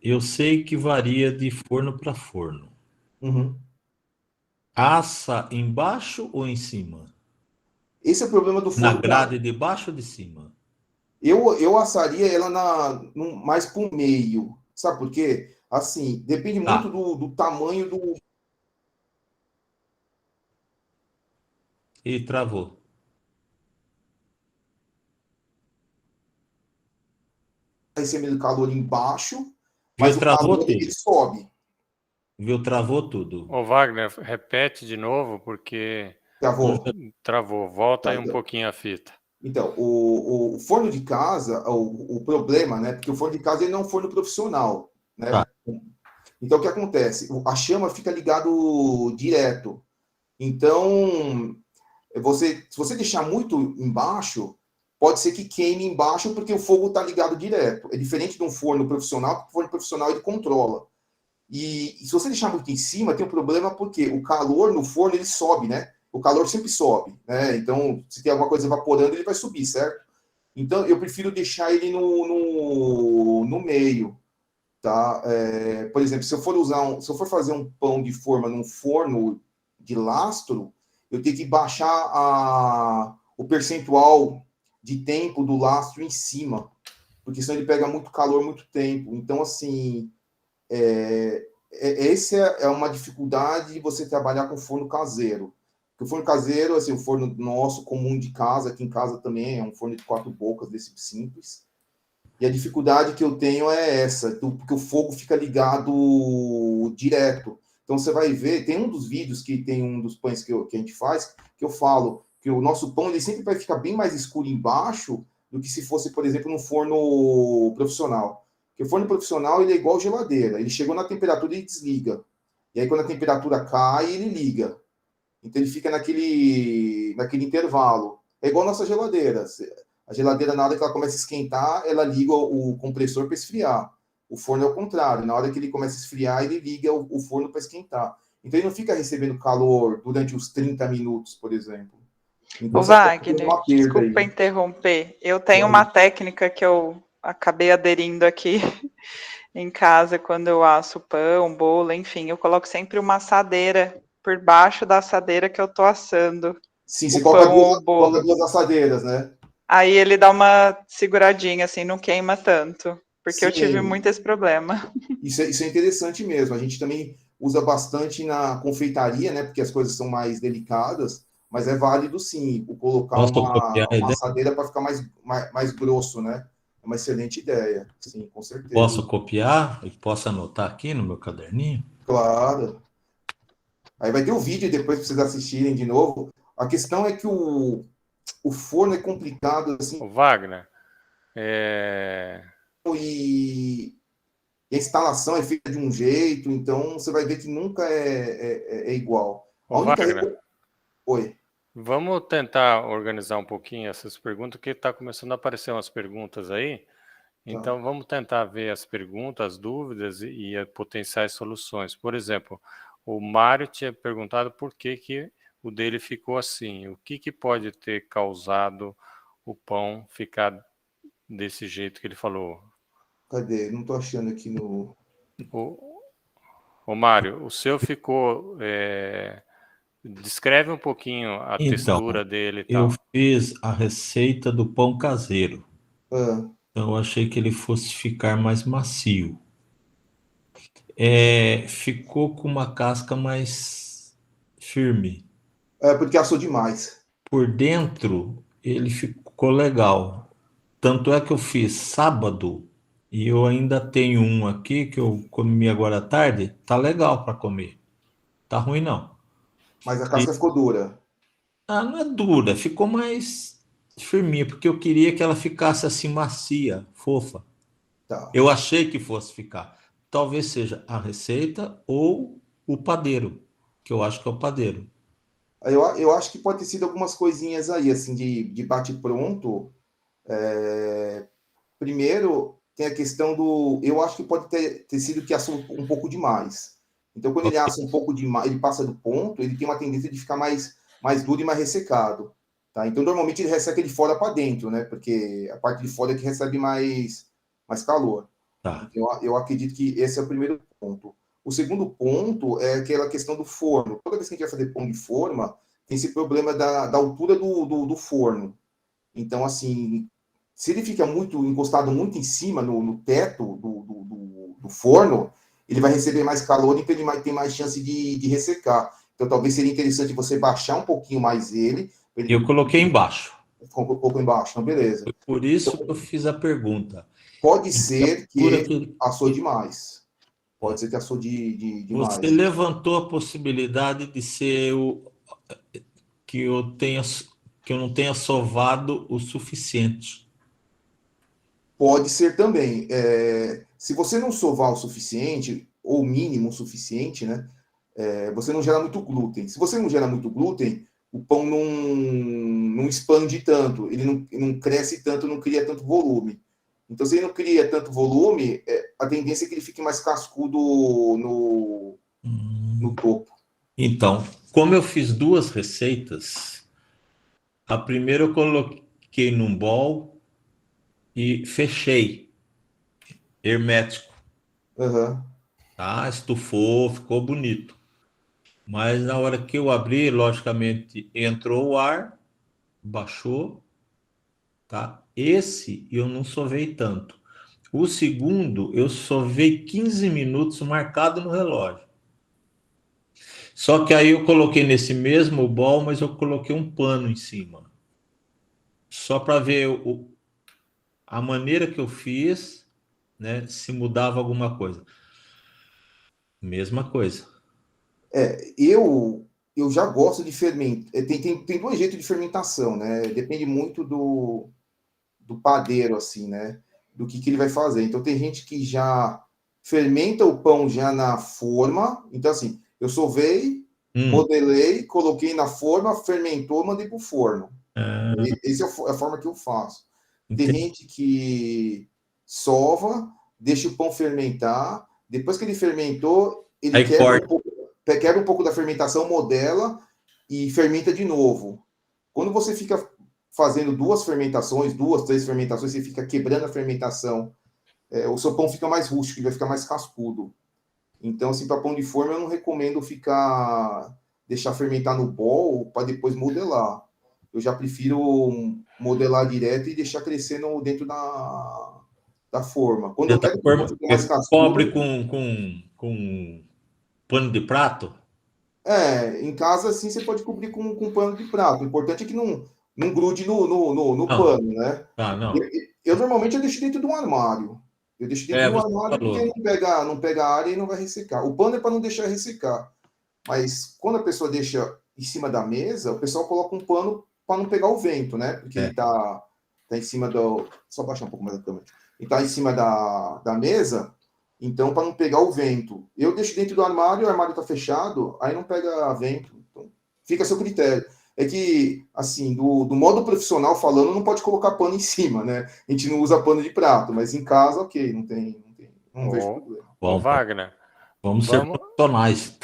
eu sei que varia de forno para forno. Uhum. Assa embaixo ou em cima? Esse é o problema do Na forno. grade de baixo ou de cima? Eu assaria ela mais para o meio. Sabe por quê? Assim, depende muito Tá. do tamanho do E travou. recebimento de calor embaixo, Viu? mas o Travou calor ele tudo. sobe. Viu? Travou tudo. Ô, Wagner, repete de novo, porque Travou. travou. Volta Tá, aí um então. pouquinho a fita. Então, o forno de casa, o problema, né? Porque o forno de casa ele não é um forno profissional, Tá. né? Então, o que acontece? A chama fica ligado direto. Então, se você deixar muito embaixo, pode ser que queime embaixo porque o fogo está ligado direto. É diferente de um forno profissional, porque o forno profissional ele controla. E se você deixar muito em cima, tem um problema porque o calor no forno ele sobe, né? O calor sempre sobe, né? Então, se tem alguma coisa evaporando, ele vai subir, certo? Então, eu prefiro deixar ele no meio, tá? Por exemplo, se eu for fazer um pão de forma num forno de lastro, eu tenho que baixar o percentual de tempo do lastro em cima, porque senão ele pega muito calor muito tempo. Então, assim, essa é uma dificuldade de você trabalhar com forno caseiro. Porque o forno caseiro, assim, o forno nosso comum de casa, aqui em casa também é um forno de 4 bocas, desse simples. E a dificuldade que eu tenho é essa, porque o fogo fica ligado direto. Então você vai ver, tem um dos vídeos que tem um dos pães que a gente faz, que eu falo que o nosso pão ele sempre vai ficar bem mais escuro embaixo do que se fosse, por exemplo, num forno profissional. Porque o forno profissional ele é igual geladeira, ele chegou na temperatura e desliga. E aí quando a temperatura cai, ele liga. Então ele fica naquele intervalo. É igual a nossa geladeira. A geladeira, na hora que ela começa a esquentar, ela liga o compressor para esfriar. O forno é o contrário. Na hora que ele começa a esfriar, ele liga o forno para esquentar. Então ele não fica recebendo calor durante os 30 minutos, por exemplo. Então Ô você acaba tendo Wagner, uma perda desculpa aí. interromper. Eu tenho uma técnica que eu acabei aderindo aqui em casa quando eu asso pão, bolo, enfim, eu coloco sempre uma assadeira por baixo da assadeira que eu tô assando Sim, o você pão ou o coloca bolo. duas assadeiras, né? Aí ele dá uma seguradinha, assim, não queima tanto, porque eu tive Sim, muito esse problema. isso é interessante mesmo. A gente também usa bastante na confeitaria, né? Porque as coisas são mais delicadas, mas é válido sim o colocar Posso copiar a uma ideia? assadeira para ficar mais grosso, né? É uma excelente ideia, sim, com certeza. Posso copiar e posso anotar aqui no meu caderninho? Claro. Aí vai ter o vídeo depois para vocês assistirem de novo. A questão é que o forno é complicado assim Ô, Wagner, e a instalação é feita de um jeito, então você vai ver que nunca é igual. A ô, única. Wagner, Oi. vamos tentar organizar um pouquinho essas perguntas, porque está começando a aparecer umas perguntas aí. Tá. Então, vamos tentar ver as perguntas, as dúvidas e as potenciais soluções. Por exemplo, o Mário tinha perguntado por que o dele ficou assim. O que pode ter causado o pão ficar desse jeito que ele falou? Cadê? Não estou achando aqui no. O, o Mário, o seu ficou... descreve um pouquinho a Então, textura dele e eu tal. fiz a receita do pão caseiro. Ah, Então, eu achei que ele fosse ficar mais macio. Ficou com uma casca mais firme. porque assou demais. Por dentro, ele ficou legal. Tanto é que eu fiz sábado e eu ainda tenho um aqui que eu comi agora à tarde. Tá legal para comer. Tá ruim não. Mas a E- casca ficou dura. não é dura, ficou mais firminha, porque eu queria que ela ficasse assim macia, fofa. Tá. Eu achei que fosse ficar. Talvez seja a receita ou o padeiro, que eu acho que é o padeiro. Eu acho que pode ter sido algumas coisinhas aí, assim, de bate-pronto. Primeiro, tem a questão do. Eu acho que pode ter sido que assou um pouco demais. Então, quando ele Ok. assa um pouco demais, ele passa do ponto, ele tem uma tendência de ficar mais duro e mais ressecado. Tá? Então, normalmente ele resseca de fora para dentro, né? Porque a parte de fora é que recebe mais calor. Tá. Eu acredito que esse é o primeiro ponto. O segundo ponto é aquela questão do forno. Toda vez que a gente vai fazer pão de forma, tem esse problema da altura do forno. Então, assim, se ele fica encostado muito em cima, no teto do forno, ele vai receber mais calor e ele tem mais chance de ressecar. Então, talvez seria interessante você baixar um pouquinho mais ele. Eu coloquei embaixo. Ficou um pouco embaixo, então beleza. Por isso que eu fiz a pergunta. Pode ser que que assou demais. Pode ser que assou demais. Você levantou a possibilidade de ser que eu não tenha sovado o suficiente. Pode ser também. Se você não sovar o suficiente, ou o mínimo o suficiente, né? Você não gera muito glúten. Se você não gera muito glúten, o pão não expande tanto, ele não cresce tanto, não cria tanto volume. Então, se ele não cria tanto volume, a tendência é que ele fique mais cascudo no topo. Então, como eu fiz 2 receitas, a primeira eu coloquei num bowl e fechei, hermético. Uhum. Tá? Estufou, ficou bonito. Mas na hora que eu abri, logicamente, entrou o ar, baixou, tá? Esse eu não sovei tanto. O segundo, eu sovei 15 minutos marcado no relógio. Só que aí eu coloquei nesse mesmo bowl, mas eu coloquei um pano em cima. Só para ver a maneira que eu fiz, né? Se mudava alguma coisa. Mesma coisa. Eu já gosto de fermento. Tem dois jeitos de fermentação, né? Depende muito do padeiro, assim, né? Do que ele vai fazer. Então, tem gente que já fermenta o pão já na forma. Então, assim, eu sovei, modelei, coloquei na forma, fermentou, mandei para o forno. Essa é a forma que eu faço. Tem gente que sova, deixa o pão fermentar. Depois que ele fermentou, ele Aí quebra um pouco da fermentação, modela e fermenta de novo. Quando você fica fazendo 2 fermentações, 2, 3 fermentações, você fica quebrando a fermentação, o seu pão fica mais rústico, ele vai ficar mais cascudo. Então, assim, para pão de forma, eu não recomendo deixar fermentar no bowl para depois modelar. Eu já prefiro modelar direto e deixar crescendo dentro da forma. Quando eu quero que o pão fique mais cascudo... Cobre com pano de prato? Em casa, assim, você pode cobrir com pano de prato. O importante é que não grude no pano, né? Não. Eu normalmente deixo dentro de um armário. Eu deixo dentro de um armário porque não pega área e não vai ressecar. O pano é para não deixar ressecar. Mas quando a pessoa deixa em cima da mesa, o pessoal coloca um pano para não pegar o vento, né? Porque ele tá em cima do... Só baixar um pouco mais a câmera. Ele tá em cima da mesa, então para não pegar o vento. Eu deixo dentro do armário, o armário tá fechado, aí não pega vento. Então, fica a seu critério. É que, assim, do modo profissional falando, não pode colocar pano em cima, né? A gente não usa pano de prato, mas em casa, ok, não vejo problema. Ô, Wagner, vamos ser profissionais.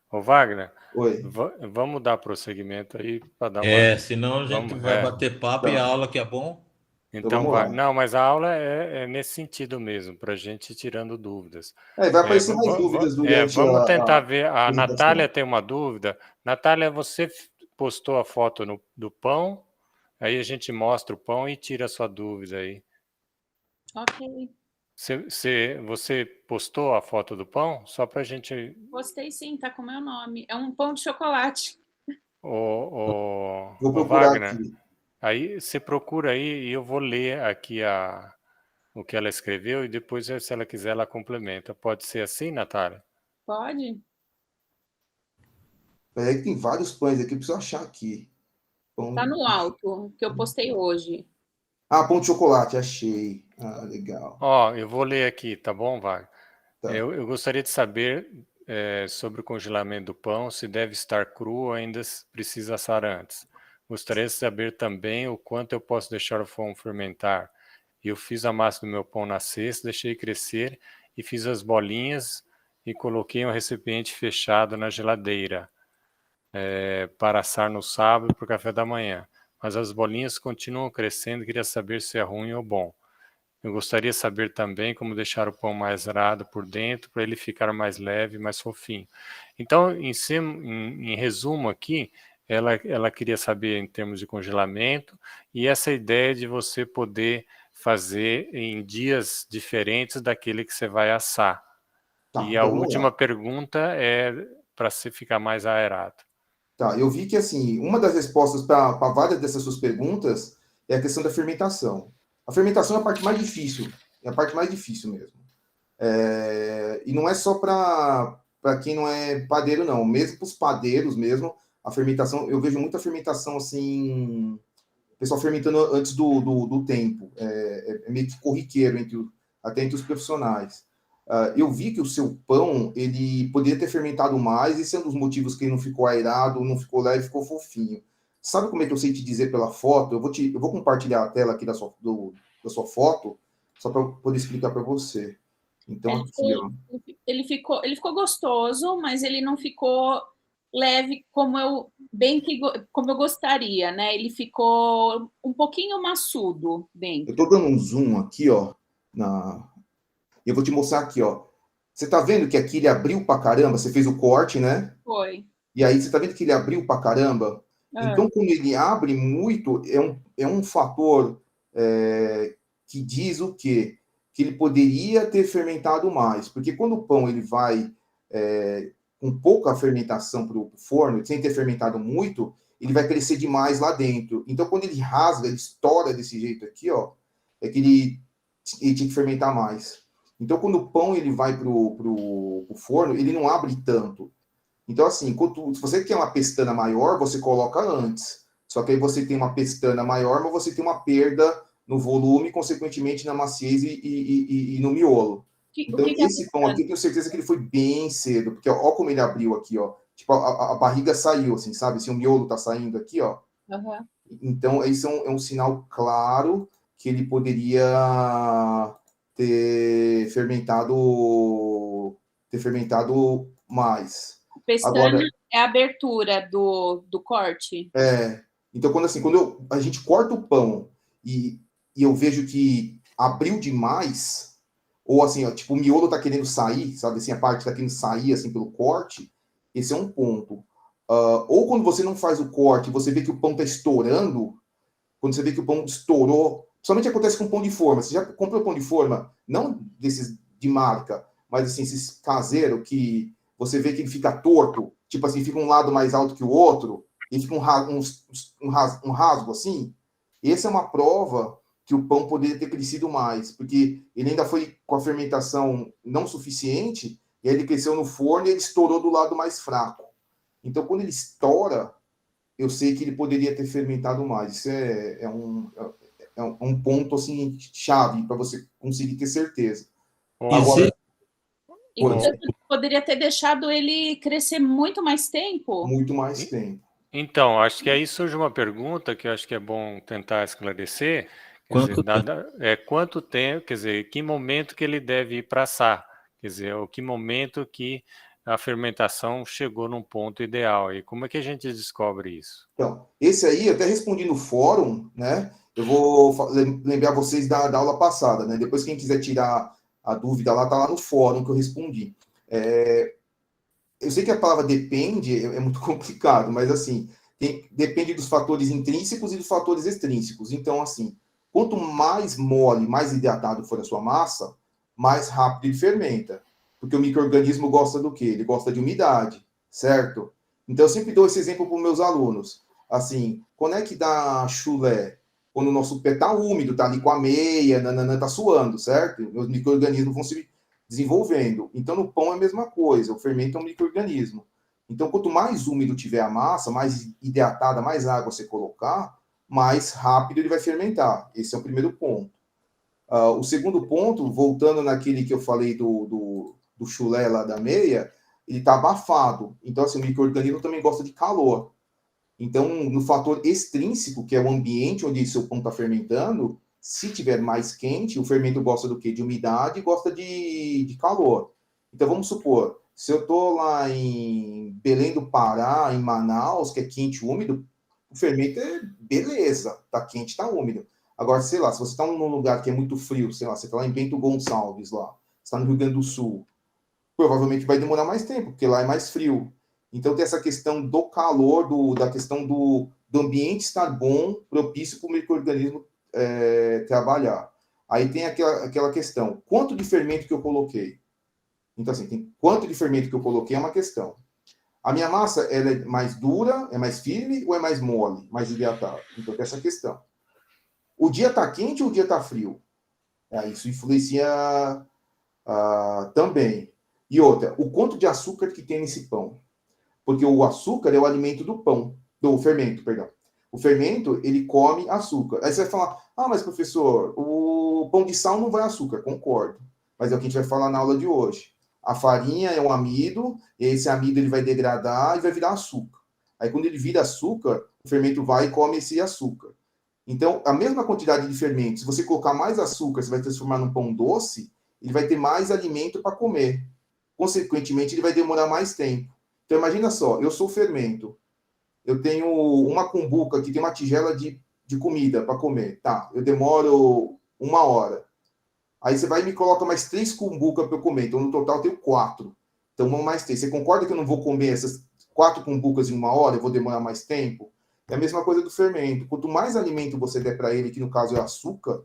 Ô, Wagner, Oi. Vamos dar prosseguimento aí para dar uma... senão a gente vai bater papo e a aula que é bom. Então, vai. Não, mas a aula é nesse sentido mesmo, para a gente ir tirando dúvidas. Vai aparecer mais dúvidas durante vamos tentar ver. A Natália tem uma dúvida. Natália, você postou a foto do pão, aí a gente mostra o pão e tira a sua dúvida aí. Ok. Você postou a foto do pão? Só para a gente... Postei sim, tá com o meu nome. É um pão de chocolate. Vou procurar Wagner, aqui. aí você procura aí e eu vou ler aqui o que ela escreveu e depois, se ela quiser, ela complementa. Pode ser assim, Natália? Pode? Tem vários pães aqui, preciso achar aqui. Pão... Tá no alto, que eu postei hoje. Pão de chocolate, achei. Legal. Eu vou ler aqui, tá bom, Wagner? Tá. Eu gostaria de saber sobre o congelamento do pão, se deve estar cru ou ainda precisa assar antes. Gostaria de saber também o quanto eu posso deixar o pão fermentar. Eu fiz a massa do meu pão na sexta, deixei crescer e fiz as bolinhas e coloquei um recipiente fechado na geladeira para assar no sábado para o café da manhã. Mas as bolinhas continuam crescendo e queria saber se é ruim ou bom. Eu gostaria de saber também como deixar o pão mais rado por dentro para ele ficar mais leve, mais fofinho. Então, em resumo aqui, ela queria saber em termos de congelamento e essa ideia de você poder fazer em dias diferentes daquele que você vai assar. Tá, E a então vamos lá. última pergunta é para você ficar mais aerado. Tá, eu vi que, assim, uma das respostas para várias dessas suas perguntas é a questão da fermentação. A fermentação é a parte mais difícil, é a parte mais difícil mesmo. E não é só para quem não é padeiro, não. Mesmo para os padeiros mesmo, a fermentação, eu vejo muita fermentação, assim, o pessoal fermentando antes do tempo. É meio que corriqueiro até entre os profissionais. Eu vi que o seu pão, ele poderia ter fermentado mais, esse é um dos motivos que ele não ficou aerado, não ficou leve, ficou fofinho. Sabe como é que eu sei te dizer pela foto? Eu vou compartilhar a tela aqui da sua foto, só para poder explicar para você. Então, aqui, ó. Ele ficou gostoso, mas ele não ficou leve como eu gostaria, né? Ele ficou um pouquinho maçudo Eu dentro. estou dando um zoom aqui, ó. Eu vou te mostrar aqui, ó. Você tá vendo que aqui ele abriu pra caramba? Você fez o corte, né? Foi. E aí você tá vendo que ele abriu pra caramba? Então, quando ele abre muito, é um fator que diz o quê? Que ele poderia ter fermentado mais. Porque quando o pão ele vai com pouca fermentação para o forno, sem ter fermentado muito, ele vai crescer demais lá dentro. Então, quando ele rasga, ele estoura desse jeito aqui, ó, é que ele tinha que fermentar mais. Então, quando o pão ele vai pro forno, ele não abre tanto. Então, assim, se você quer uma pestana maior, você coloca antes. Só que aí você tem uma pestana maior, mas você tem uma perda no volume, consequentemente na maciez e no miolo. Então, esse pão aqui, eu tenho certeza que ele foi bem cedo, porque ó como ele abriu aqui, ó. Tipo, a barriga saiu, assim, sabe? Assim, o miolo tá saindo aqui, ó. Uhum. Então, isso é um sinal claro que ele poderia ter fermentado mais. Pestana Agora, é a abertura do corte. então quando a gente corta o pão e eu vejo que abriu demais, ou assim, ó, tipo, o miolo tá querendo sair, sabe assim, a parte tá querendo sair assim pelo corte, esse é um ponto. Ou quando você não faz o corte, você vê que o pão tá estourando, quando você vê que o pão estourou, somente acontece com pão de forma. Você já comprou pão de forma, não desses de marca, mas assim, esses caseiro que você vê que ele fica torto, tipo assim, fica um lado mais alto que o outro, e fica um rasgo assim. Essa é uma prova que o pão poderia ter crescido mais, porque ele ainda foi com a fermentação não suficiente, e aí ele cresceu no forno e ele estourou do lado mais fraco. Então, quando ele estoura, eu sei que ele poderia ter fermentado mais. Isso é um ponto assim chave para você conseguir ter certeza. Agora, E poderia ter deixado ele crescer muito mais tempo? Muito mais tempo. Então, acho que aí surge uma pergunta que eu acho que é bom tentar esclarecer. Quanto tempo, quer dizer, que momento que ele deve ir para assar? Quer dizer, que momento que a fermentação chegou num ponto ideal? E como é que a gente descobre isso? Então, esse aí, eu até respondi no fórum, né? Eu vou lembrar vocês da aula passada, né? Depois, quem quiser tirar a dúvida lá, tá lá no fórum que eu respondi. Eu sei que a palavra depende é muito complicado, mas assim, depende dos fatores intrínsecos e dos fatores extrínsecos. Então, assim, quanto mais mole, mais hidratado for a sua massa, mais rápido ele fermenta. Porque o micro-organismo gosta do quê? Ele gosta de umidade, certo? Então, eu sempre dou esse exemplo para os meus alunos. Assim, quando é que dá chulé? Quando o nosso pé está úmido, está ali com a meia, está suando, certo? Os micro-organismos vão se desenvolvendo. Então, no pão é a mesma coisa, o fermento é um micro-organismo. Então, quanto mais úmido tiver a massa, mais hidratada, mais água você colocar, mais rápido ele vai fermentar. Esse é o primeiro ponto. O segundo ponto, voltando naquele que eu falei do chulé lá da meia, ele está abafado. Então, assim, o micro-organismo também gosta de calor. Então, no fator extrínseco, que é o ambiente onde seu pão está fermentando, se tiver mais quente, o fermento gosta do quê? De umidade e gosta de calor. Então, vamos supor, se eu estou lá em Belém do Pará, em Manaus, que é quente e úmido, o fermento é beleza, tá quente, tá úmido. Agora, sei lá, se você está num lugar que é muito frio, sei lá, você está lá em Bento Gonçalves, lá, você está no Rio Grande do Sul, provavelmente vai demorar mais tempo, porque lá é mais frio. Então, tem essa questão do calor, da questão do ambiente estar bom, propício para o micro-organismo trabalhar. Aí tem aquela questão, quanto de fermento que eu coloquei? Então, assim, quanto de fermento que eu coloquei é uma questão. A minha massa, ela é mais dura, é mais firme ou é mais mole, mais hidratada? Então, tem essa questão. O dia está quente ou o dia está frio? Isso influencia também. E outra, o quanto de açúcar que tem nesse pão? Porque o açúcar é o alimento do pão, do fermento, perdão. O fermento, ele come açúcar. Aí você vai falar, mas professor, o pão de sal não vai açúcar. Concordo. Mas é o que a gente vai falar na aula de hoje. A farinha é um amido, e esse amido ele vai degradar e vai virar açúcar. Aí quando ele vira açúcar, o fermento vai e come esse açúcar. Então, a mesma quantidade de fermento, se você colocar mais açúcar, você vai transformar num pão doce, ele vai ter mais alimento para comer. Consequentemente, ele vai demorar mais tempo. Então, imagina só, eu sou fermento. Eu tenho uma cumbuca que tem uma tigela de comida para comer. Tá, eu demoro 1 hora. Aí você vai e me coloca mais 3 cumbucas para eu comer. Então, no total, eu tenho 4. Então, vamos mais 3. Você concorda que eu não vou comer essas 4 cumbucas em 1 hora? Eu vou demorar mais tempo? É a mesma coisa do fermento. Quanto mais alimento você der para ele, que no caso é açúcar,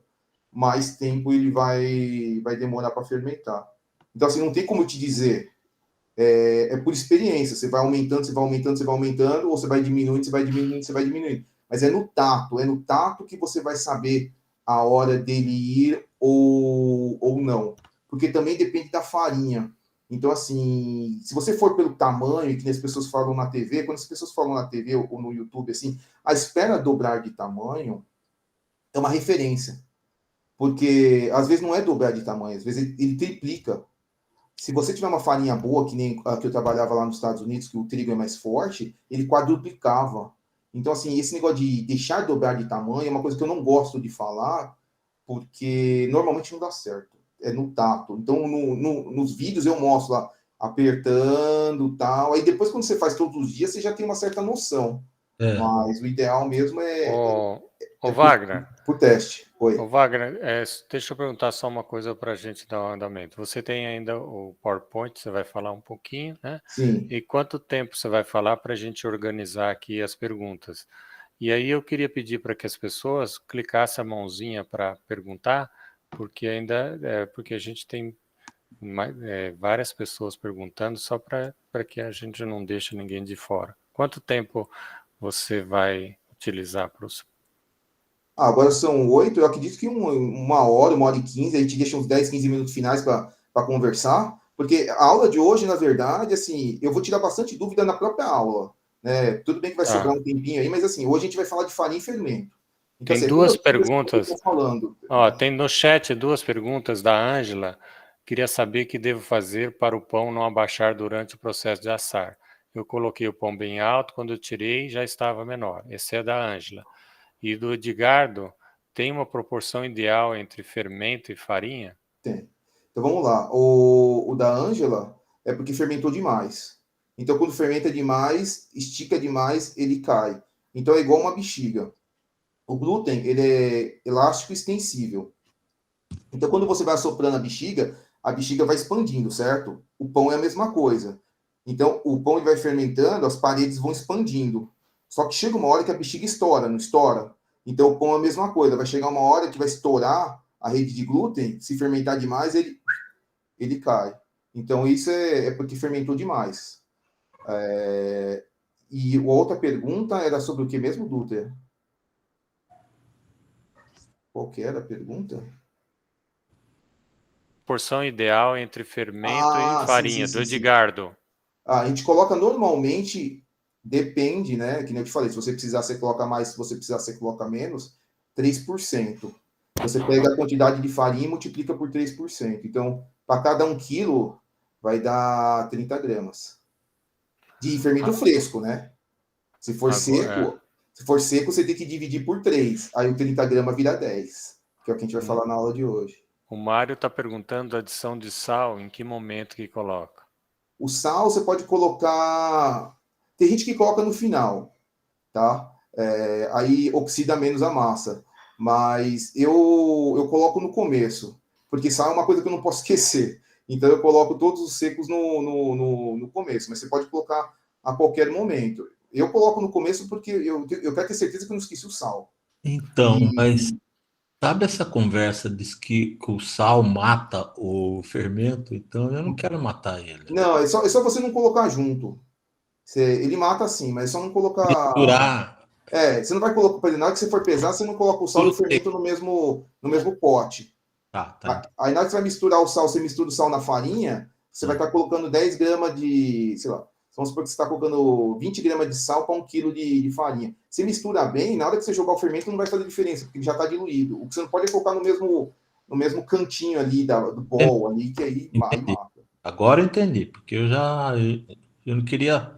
mais tempo ele vai demorar para fermentar. Então, assim, não tem como eu te dizer. É por experiência. Você vai aumentando, você vai aumentando, você vai aumentando, ou você vai diminuindo, você vai diminuindo, você vai diminuindo. Mas é no tato que você vai saber a hora dele ir ou não. Porque também depende da farinha. Então, assim, se você for pelo tamanho, que as pessoas falam na TV, quando as pessoas falam na TV ou no YouTube, assim, a espera dobrar de tamanho é uma referência. Porque, às vezes, não é dobrar de tamanho, às vezes ele triplica. Se você tiver uma farinha boa, que nem a que eu trabalhava lá nos Estados Unidos, que o trigo é mais forte, ele quadruplicava. Então, assim, esse negócio de deixar dobrar de tamanho é uma coisa que eu não gosto de falar, porque normalmente não dá certo. É no tato. Então, nos vídeos eu mostro lá, apertando e tal. Aí depois, quando você faz todos os dias, você já tem uma certa noção. Mas o ideal mesmo Ô Wagner. Por teste. Oi. Ô Wagner, deixa eu perguntar só uma coisa para a gente dar um andamento. Você tem ainda o PowerPoint, você vai falar um pouquinho, né? Sim. E quanto tempo você vai falar para a gente organizar aqui as perguntas? E aí eu queria pedir para que as pessoas clicassem a mãozinha para perguntar, porque porque a gente tem várias pessoas perguntando, só para que a gente não deixe ninguém de fora. Quanto tempo você vai utilizar para os... Agora são 8, eu acredito que 1 hora e 15, a gente deixa uns 10, 15 minutos finais para conversar, porque a aula de hoje, na verdade, assim, eu vou tirar bastante dúvida na própria aula, né? Tudo bem que vai sobrar um tempinho aí, mas assim, hoje a gente vai falar de farinha e fermento. Então, Tem assim, duas perguntas. Falando. Tem no chat 2 perguntas da Ângela. Queria saber o que devo fazer para o pão não abaixar durante o processo de assar. Eu coloquei o pão bem alto, quando eu tirei já estava menor. Esse é da Ângela. E do Edgardo, tem uma proporção ideal entre fermento e farinha? Tem. Então vamos lá. O da Ângela é porque fermentou demais. Então quando fermenta demais, estica demais, ele cai. Então é igual uma bexiga. O glúten, ele é elástico e extensível. Então quando você vai assoprando a bexiga vai expandindo, certo? O pão é a mesma coisa. Então o pão ele vai fermentando, as paredes vão expandindo. Só que chega uma hora que a bexiga estoura, não estoura? Então o pão é a mesma coisa. Vai chegar uma hora que vai estourar a rede de glúten, se fermentar demais, ele cai. Então isso é porque fermentou demais. E a outra pergunta era sobre o que mesmo, Duter? Qual que era a pergunta? Porção ideal entre fermento e farinha, do Edgardo. A gente coloca normalmente, depende, né? Que nem eu te falei, se você precisar, você coloca mais, se você precisar, você coloca menos, 3%. Você pega a quantidade de farinha e multiplica por 3%. Então, para cada 1 quilo, vai dar 30 gramas. De fermento fresco, né? Se for seco, você tem que dividir por 3. Aí o 30 gramas vira 10. Que é o que a gente vai falar na aula de hoje. O Mário está perguntando a adição de sal, em que momento que coloca? O sal você pode colocar... Tem gente que coloca no final, tá? Aí oxida menos a massa. Mas eu coloco no começo, porque sal é uma coisa que eu não posso esquecer. Então eu coloco todos os secos no começo, mas você pode colocar a qualquer momento. Eu coloco no começo porque eu quero ter certeza que eu não esqueci o sal. Então, mas sabe essa conversa que o sal mata o fermento? Então eu não quero matar ele. Não, é só você não colocar junto. Ele mata sim, mas é só não colocar. Misturar. Você não vai colocar. Na hora que você for pesar, você não coloca o sal e o fermento no mesmo pote. Tá. Aí na hora que você vai misturar o sal, você mistura o sal na farinha, você vai estar colocando 10 gramas de, sei lá, vamos supor que você está colocando 20 gramas de sal para 1 quilo de farinha. Você mistura bem, na hora que você jogar o fermento não vai fazer diferença, porque já está diluído. O que você não pode é colocar no mesmo cantinho ali do bol, ali, que aí Entendi. mata. Agora eu entendi, porque eu não queria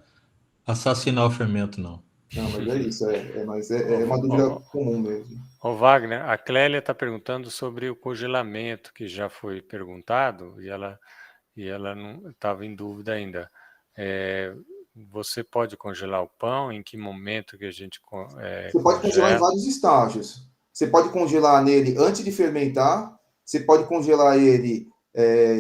assassinar o fermento, não. Não, mas é isso, mas é uma dúvida comum mesmo. Ô Wagner, a Clélia está perguntando sobre o congelamento, que já foi perguntado, e ela não estava em dúvida ainda. Você pode congelar o pão? Em que momento que a gente Você pode congelar em congela? vários estágios. Você pode congelar nele antes de fermentar, você pode congelar ele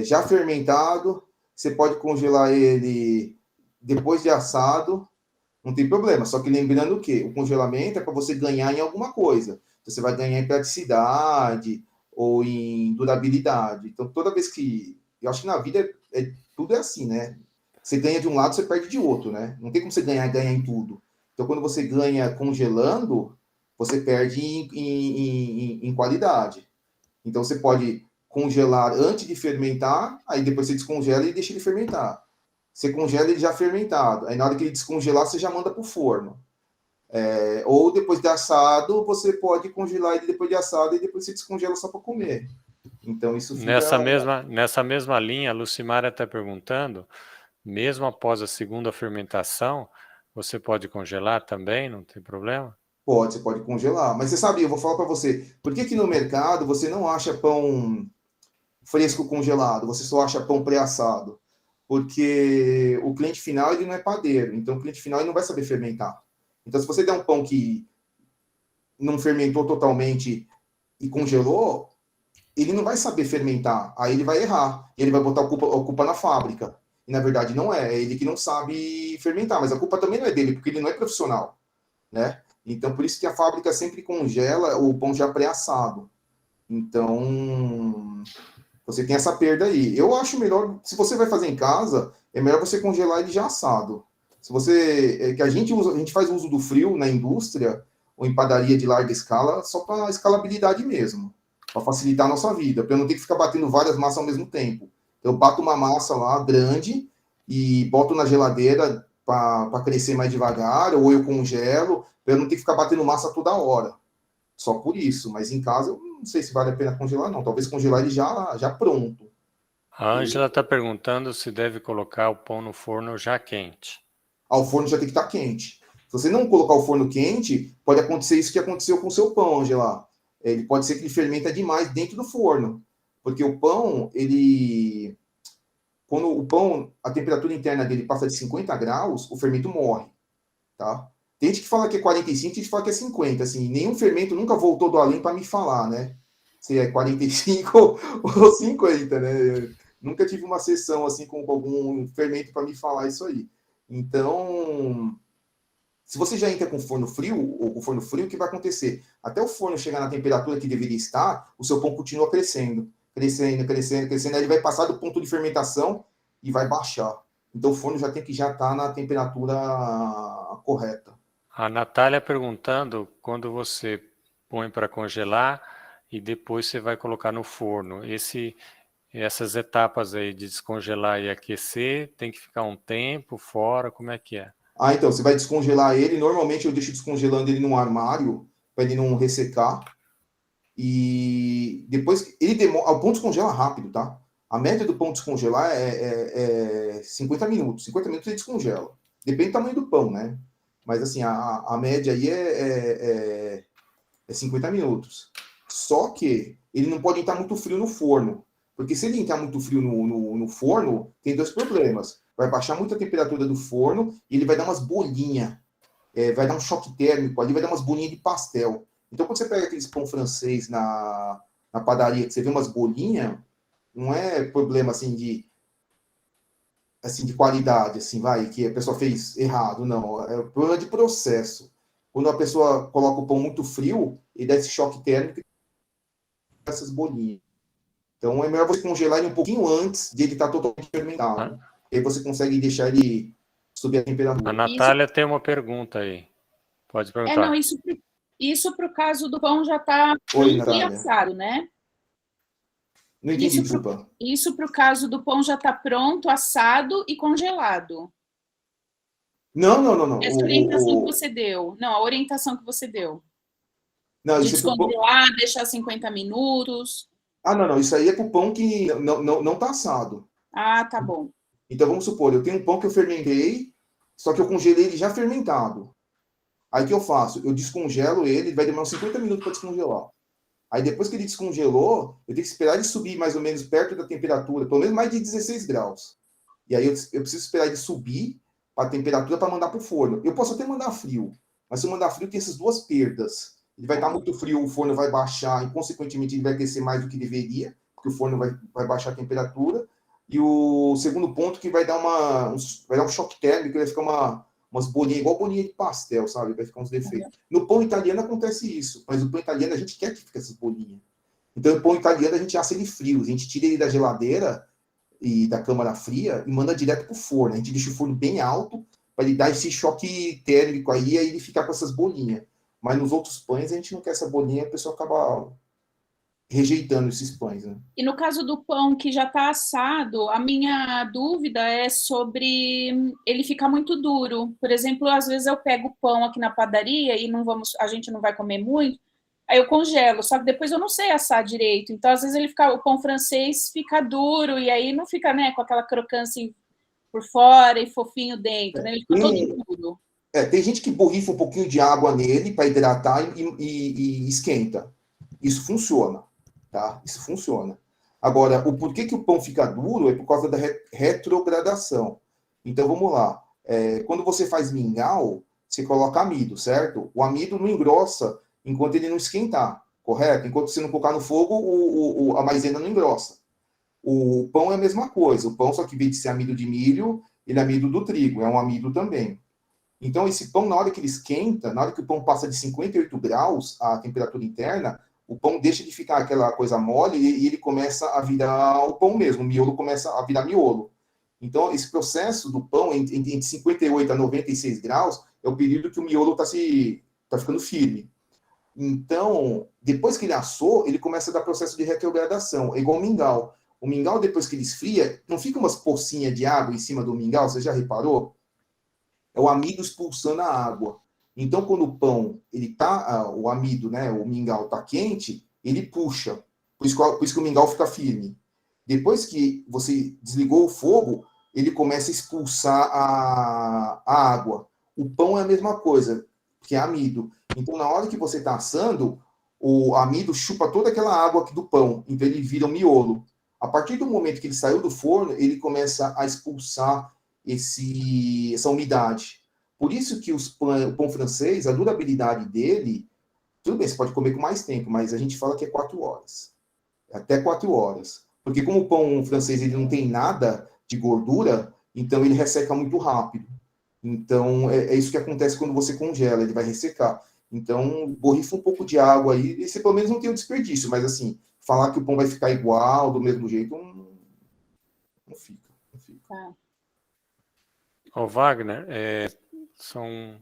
já fermentado, você pode congelar ele depois de assado, não tem problema. Só que lembrando que o congelamento é para você ganhar em alguma coisa. Você vai ganhar em praticidade ou em durabilidade. Então, toda vez que... Eu acho que na vida tudo é assim, né? Você ganha de um lado, você perde de outro, né? Não tem como você ganhar em tudo. Então, quando você ganha congelando, você perde em qualidade. Então, você pode congelar antes de fermentar, aí depois você descongela e deixa ele fermentar. Você congela ele já fermentado. Aí, na hora que ele descongelar, você já manda para o forno. Ou depois de assado, você pode congelar ele depois de assado e depois você descongela só para comer. Então, isso fica... Nessa mesma linha, a Lucimara está perguntando, mesmo após a segunda fermentação, você pode congelar também, não tem problema? Você pode congelar. Mas você sabe, eu vou falar para você, por que no mercado você não acha pão fresco congelado? Você só acha pão pré-assado? Porque o cliente final, ele não é padeiro. Então, o cliente final, ele não vai saber fermentar. Então, se você der um pão que não fermentou totalmente e congelou, ele não vai saber fermentar. Aí ele vai errar. Ele vai botar a culpa na fábrica. E, na verdade, não é. É ele que não sabe fermentar. Mas a culpa também não é dele, porque ele não é profissional, né? Então, por isso que a fábrica sempre congela o pão já pré-assado. Então, você tem essa perda aí. Eu acho melhor, se você vai fazer em casa, é melhor você congelar ele já assado. Se você, que a gente faz uso do frio na indústria ou em padaria de larga escala só para escalabilidade mesmo, para facilitar a nossa vida, para eu não ter que ficar batendo várias massas ao mesmo tempo. Eu bato uma massa lá grande e boto na geladeira para crescer mais devagar, ou eu congelo, para eu não ter que ficar batendo massa toda hora. Só por isso. Mas em casa, eu não sei se vale a pena congelar, não. Talvez congelar ele já pronto. A Ângela está perguntando se deve colocar o pão no forno já quente. O forno já tem que estar quente. Se você não colocar o forno quente, pode acontecer isso que aconteceu com o seu pão, Ângela. Ele pode ser que ele fermenta demais dentro do forno. Porque o pão, quando o pão, a temperatura interna dele passa de 50 graus, o fermento morre, tá? Tem gente que fala que é 45, tem gente que fala que é 50, assim, nenhum fermento nunca voltou do além para me falar, né? Se é 45 ou 50, né? Nunca tive uma sessão, assim, com algum fermento para me falar isso aí. Então, se você já entra com forno frio, ou com forno frio, o que vai acontecer? Até o forno chegar na temperatura que deveria estar, o seu pão continua crescendo, aí ele vai passar do ponto de fermentação e vai baixar. Então o forno já tem que estar na temperatura correta. A Natália perguntando quando você põe para congelar e depois você vai colocar no forno. Essas etapas aí de descongelar e aquecer, tem que ficar um tempo fora, como é que é? Então, você vai descongelar ele. Normalmente eu deixo descongelando ele num armário, para ele não ressecar. E depois, o pão descongela rápido, tá? A média do pão descongelar é 50 minutos. 50 minutos ele descongela. Depende do tamanho do pão, né? Mas assim, a média aí é 50 minutos. Só que ele não pode entrar muito frio no forno. Porque se ele entrar muito frio no forno, tem dois problemas. Vai baixar muito a temperatura do forno e ele vai dar umas bolinhas. Vai dar um choque térmico ali, vai dar umas bolinhas de pastel. Então, quando você pega aqueles pão francês na padaria, que você vê umas bolinhas, não é problema, assim, de qualidade, assim, que a pessoa fez errado, não. É problema de processo. Quando a pessoa coloca o pão muito frio, ele dá esse choque térmico e essas bolinhas. Então, é melhor você congelar ele um pouquinho antes de ele estar totalmente fermentado. E aí você consegue deixar ele subir a temperatura. A Natália tem uma pergunta aí. Pode perguntar. Não, isso para o caso do pão já está Oi, pronto e Natália. assado, né? Não entendi, desculpa. Isso para o caso do pão já está pronto, assado e congelado. Não. Essa orientação que você deu. Não, a orientação que você deu. Não, De isso é pro pão. descongelar, deixar 50 minutos. Não. Isso aí é pro pão que não tá assado. Ah, tá bom. Então, vamos supor, eu tenho um pão que eu fermentei, só que eu congelei ele já fermentado. Aí o que eu faço? Eu descongelo ele, vai demorar uns 50 minutos para descongelar. Aí depois que ele descongelou, eu tenho que esperar ele subir mais ou menos perto da temperatura, pelo menos mais de 16 graus. E aí eu preciso esperar ele subir para a temperatura para mandar para o forno. Eu posso até mandar frio, mas se eu mandar frio tem essas duas perdas. Ele vai estar muito frio, o forno vai baixar e, consequentemente, ele vai aquecer mais do que deveria, porque o forno vai baixar a temperatura. E o segundo ponto que vai dar um choque térmico, vai ficar umas bolinhas, igual bolinha de pastel, sabe? Vai ficar uns defeitos. No pão italiano acontece isso, mas o pão italiano a gente quer que fique essas bolinhas. Então, o pão italiano a gente assa ele frio, a gente tira ele da geladeira e da câmara fria e manda direto pro forno. A gente deixa o forno bem alto para ele dar esse choque térmico aí e aí ele ficar com essas bolinhas. Mas nos outros pães a gente não quer essa bolinha, a pessoa acaba rejeitando esses pães, né? E no caso do pão que já está assado, a minha dúvida é sobre ele ficar muito duro. Por exemplo, às vezes eu pego o pão aqui na padaria e a gente não vai comer muito, aí eu congelo, só que depois eu não sei assar direito. Então, às vezes o pão francês fica duro e aí não fica, né, com aquela crocância por fora e fofinho dentro, né? Ele fica todo duro. Tem gente que borrifa um pouquinho de água nele para hidratar e esquenta. Isso funciona, tá? Isso funciona. Agora, o porquê que o pão fica duro é por causa da retrogradação. Então, vamos lá. Quando você faz mingau, você coloca amido, certo? O amido não engrossa enquanto ele não esquentar, correto? Enquanto você não colocar no fogo, a maisena não engrossa. O pão é a mesma coisa. O pão, só que em vez de ser amido de milho, ele é amido do trigo. É um amido também. Então, esse pão, na hora que ele esquenta, na hora que o pão passa de 58 graus, a temperatura interna, o pão deixa de ficar aquela coisa mole e ele começa a virar o pão mesmo. O miolo começa a virar miolo. Então, esse processo do pão, entre 58 a 96 graus, é o período que o miolo tá ficando firme. Então, depois que ele assou, ele começa a dar processo de retrogradação. É igual o mingau. O mingau, depois que ele esfria, não fica umas pocinhas de água em cima do mingau? Você já reparou? É o amido expulsando a água. Então, quando o pão, o amido, né, o mingau está quente, ele puxa. Por isso que o mingau fica firme. Depois que você desligou o fogo, ele começa a expulsar a água. O pão é a mesma coisa, que é amido. Então, na hora que você está assando, o amido chupa toda aquela água aqui do pão. Então, ele vira um miolo. A partir do momento que ele saiu do forno, ele começa a expulsar essa umidade. Por isso que o pão francês, a durabilidade dele, tudo bem, você pode comer com mais tempo, mas a gente fala que é 4 horas. Até 4 horas. Porque como o pão francês ele não tem nada de gordura, então ele resseca muito rápido. Então, é isso que acontece quando você congela, ele vai ressecar. Então, borrifa um pouco de água aí, e você pelo menos não tem o desperdício, mas assim, falar que o pão vai ficar igual, do mesmo jeito, não fica. Tá. Ô, Wagner, são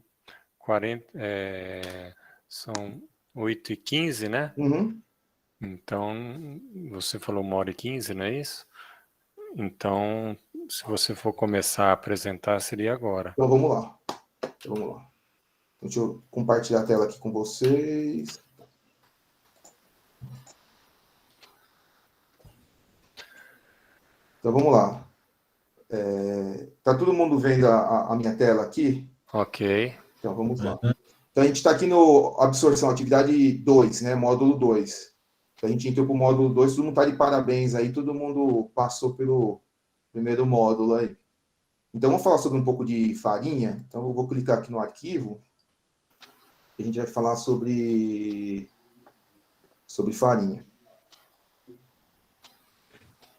8h15, né? Uhum. Então, você falou 1h15, não é isso? Então, se você for começar a apresentar, seria agora. Então, vamos lá. Deixa eu compartilhar a tela aqui com vocês. Então, vamos lá. Tá todo mundo vendo a minha tela aqui? Ok. Então, vamos lá. Então, a gente está aqui no absorção, atividade 2, né? Módulo 2. Então, a gente entrou para o módulo 2, todo mundo está de parabéns aí, todo mundo passou pelo primeiro módulo aí. Então, vamos falar sobre um pouco de farinha. Então, eu vou clicar aqui no arquivo. a gente vai falar sobre farinha.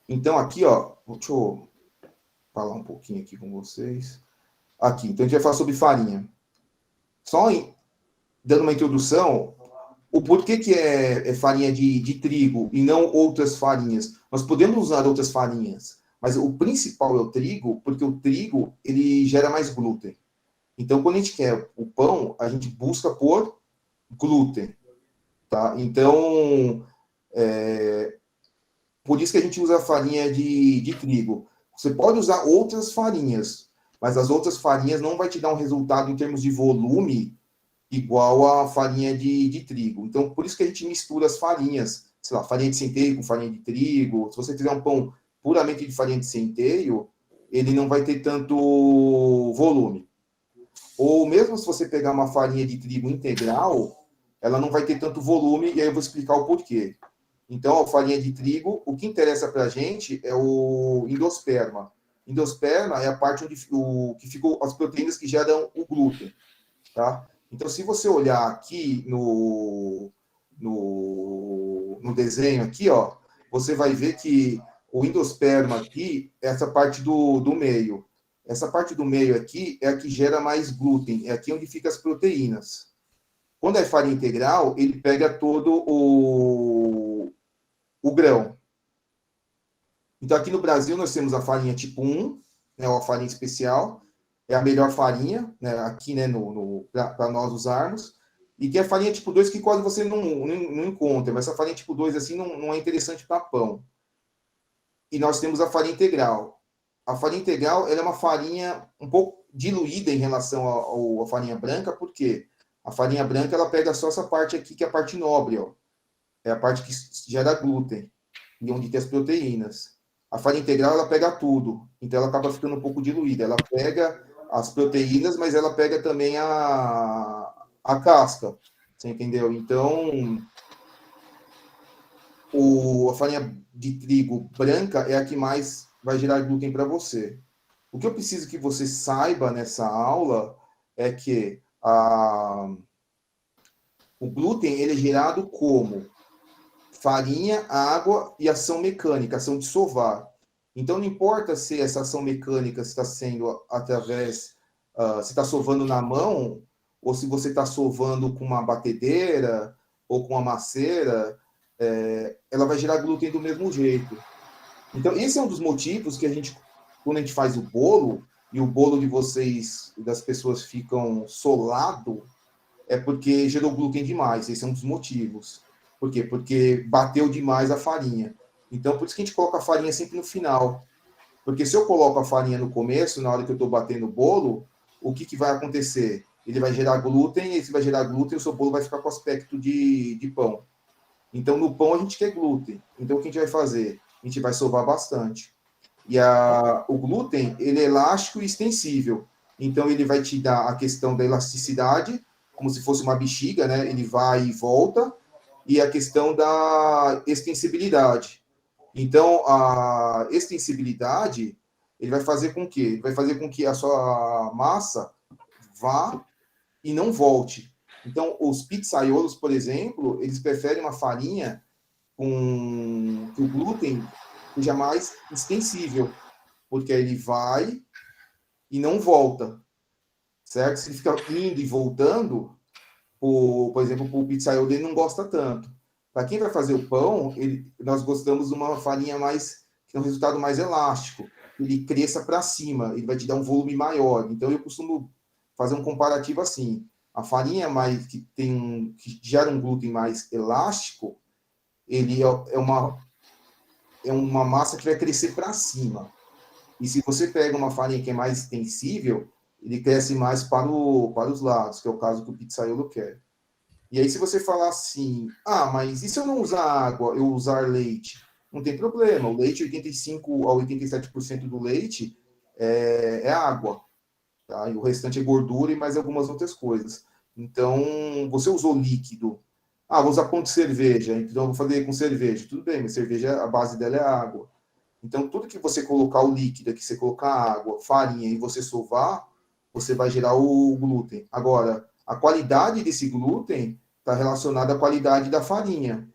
Então, aqui, ó, deixa eu falar um pouquinho aqui com vocês. Aqui, então a gente vai falar sobre farinha. Dando uma introdução, o porquê que é farinha de trigo e não outras farinhas. Nós podemos usar outras farinhas, mas o principal é o trigo, porque o trigo, ele gera mais glúten. Então, quando a gente quer o pão, a gente busca por glúten, tá? Então, por isso que a gente usa a farinha de trigo. Você pode usar outras farinhas, mas as outras farinhas não vai te dar um resultado em termos de volume igual a farinha de trigo. Então, por isso que a gente mistura as farinhas. Sei lá, farinha de centeio com farinha de trigo. Se você fizer um pão puramente de farinha de centeio, ele não vai ter tanto volume. Ou mesmo se você pegar uma farinha de trigo integral, ela não vai ter tanto volume, e aí eu vou explicar o porquê. Então, a farinha de trigo, o que interessa para a gente é o endosperma. Endosperma é a parte onde que ficam as proteínas que geram o glúten, tá? Então, se você olhar aqui no desenho aqui, ó, você vai ver que o endosperma aqui é essa parte do meio. Essa parte do meio aqui é a que gera mais glúten, é aqui onde ficam as proteínas. Quando é farinha integral, ele pega todo o grão. Então, aqui no Brasil, nós temos a farinha tipo 1, né, a farinha especial, é a melhor farinha, né, aqui, né, para nós usarmos, e tem a farinha tipo 2 que quase você não encontra, mas essa farinha tipo 2 assim, não é interessante para pão. E nós temos a farinha integral. A farinha integral ela é uma farinha um pouco diluída em relação à farinha branca, porque a farinha branca ela pega só essa parte aqui, que é a parte nobre, ó. É a parte que gera glúten, e onde tem as proteínas. A farinha integral ela pega tudo, então ela acaba ficando um pouco diluída. Ela pega as proteínas, mas ela pega também a casca, você entendeu? Então, a farinha de trigo branca é a que mais vai gerar glúten para você. O que eu preciso que você saiba nessa aula é que o glúten ele é gerado como farinha, água e ação mecânica, ação de sovar. Então, não importa se essa ação mecânica está sendo através, se está sovando na mão, ou se você está sovando com uma batedeira ou com uma maceira, ela vai gerar glúten do mesmo jeito. Então, esse é um dos motivos que quando a gente faz o bolo, e o bolo de vocês, das pessoas, ficam solado, é porque gerou glúten demais. Esse é um dos motivos. Por quê? Porque bateu demais a farinha. Então, por isso que a gente coloca a farinha sempre no final. Porque se eu coloco a farinha no começo, na hora que eu estou batendo o bolo, o que vai acontecer? Ele vai gerar glúten, e se vai gerar glúten, o seu bolo vai ficar com aspecto de pão. Então, no pão a gente quer glúten. Então, o que a gente vai fazer? A gente vai sovar bastante. E o glúten, ele é elástico e extensível. Então, ele vai te dar a questão da elasticidade, como se fosse uma bexiga, né? Ele vai e volta. E a questão da extensibilidade. Então, a extensibilidade, ele vai fazer com que? Ele vai fazer com que a sua massa vá e não volte. Então, os pizzaiolos, por exemplo, eles preferem uma farinha com que o glúten seja mais extensível, porque ele vai e não volta, certo? Se ele ficar indo e voltando, por exemplo, o pizzaiolo ele não gosta tanto. Para quem vai fazer o pão, nós gostamos de uma farinha que tem um resultado mais elástico. Ele cresça para cima, ele vai te dar um volume maior. Então, eu costumo fazer um comparativo assim. A farinha que gera um glúten mais elástico, ele é uma massa que vai crescer para cima. E se você pega uma farinha que é mais extensível, ele cresce mais para os lados, que é o caso que o pizzaiolo quer. E aí, se você falar assim, mas e se eu não usar água, eu usar leite? Não tem problema, o leite, 85% a 87% do leite é água, tá? E o restante é gordura e mais algumas outras coisas. Então, você usou líquido. Vou usar pão de cerveja, então eu vou fazer com cerveja. Tudo bem, mas cerveja, a base dela é água. Então, tudo que você colocar o líquido, que você colocar água, farinha e você sovar, você vai gerar o glúten. Agora, A qualidade desse glúten está relacionada à qualidade da farinha.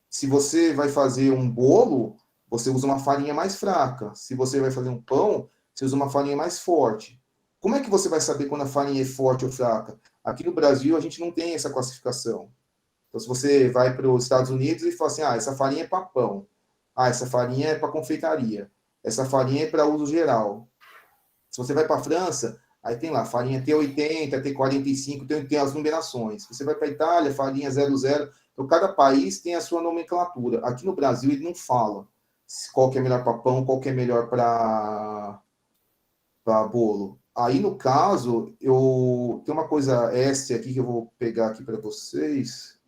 Se você vai fazer um bolo, você usa uma farinha mais fraca. Se você vai fazer um pão, você usa uma farinha mais forte. Como é que você vai saber quando a farinha é forte ou fraca? Aqui no Brasil, a gente não tem essa classificação. Então, se você vai para os Estados Unidos e fala assim, essa farinha é para pão. Essa farinha é para confeitaria. Essa farinha é para uso geral. Se você vai para a França, aí tem lá farinha T80, T45, tem as numerações. Você vai para a Itália, farinha 00. Então, cada país tem a sua nomenclatura. Aqui no Brasil, ele não fala qual que é melhor para pão, qual que é melhor para bolo. Aí, no caso, tem uma coisa extra aqui que eu vou pegar aqui para vocês.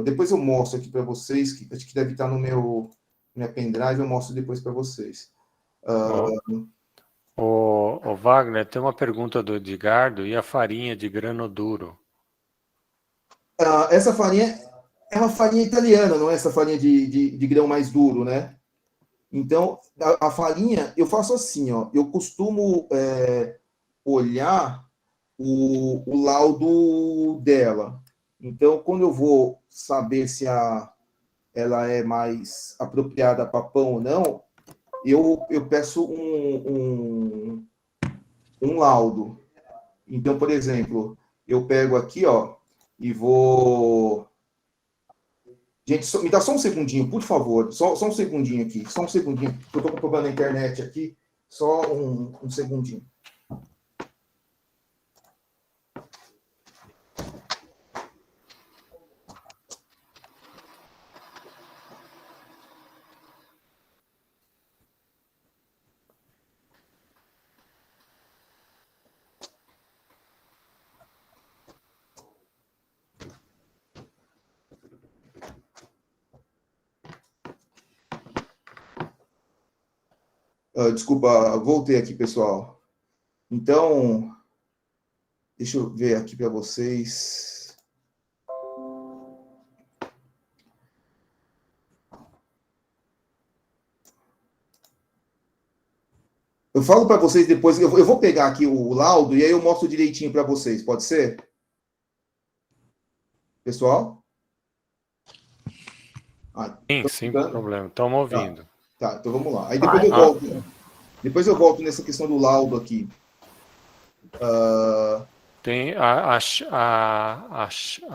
Depois eu mostro aqui para vocês, que acho que deve estar no minha pendrive, eu mostro depois para vocês. O Wagner, tem uma pergunta do Edgardo, e a farinha de grano duro? Essa farinha é uma farinha italiana, não é essa farinha de grão mais duro, né? Então, a farinha, eu faço assim, ó, eu costumo olhar o laudo dela. Então, quando eu vou saber se ela é mais apropriada para pão ou não, eu peço um laudo. Então, por exemplo, eu pego aqui, ó, e vou... Gente, me dá só um segundinho, por favor. Só um segundinho aqui. Só um segundinho. Eu estou comprando na internet aqui. Só um segundinho. Desculpa, voltei aqui, pessoal. Então, deixa eu ver aqui para vocês. Eu falo para vocês depois, eu vou pegar aqui o laudo e aí eu mostro direitinho para vocês, pode ser? Pessoal? Sim, sem problema, estamos ouvindo. Tá, então vamos lá. Aí depois eu volto. Depois eu volto nessa questão do laudo aqui. Tem a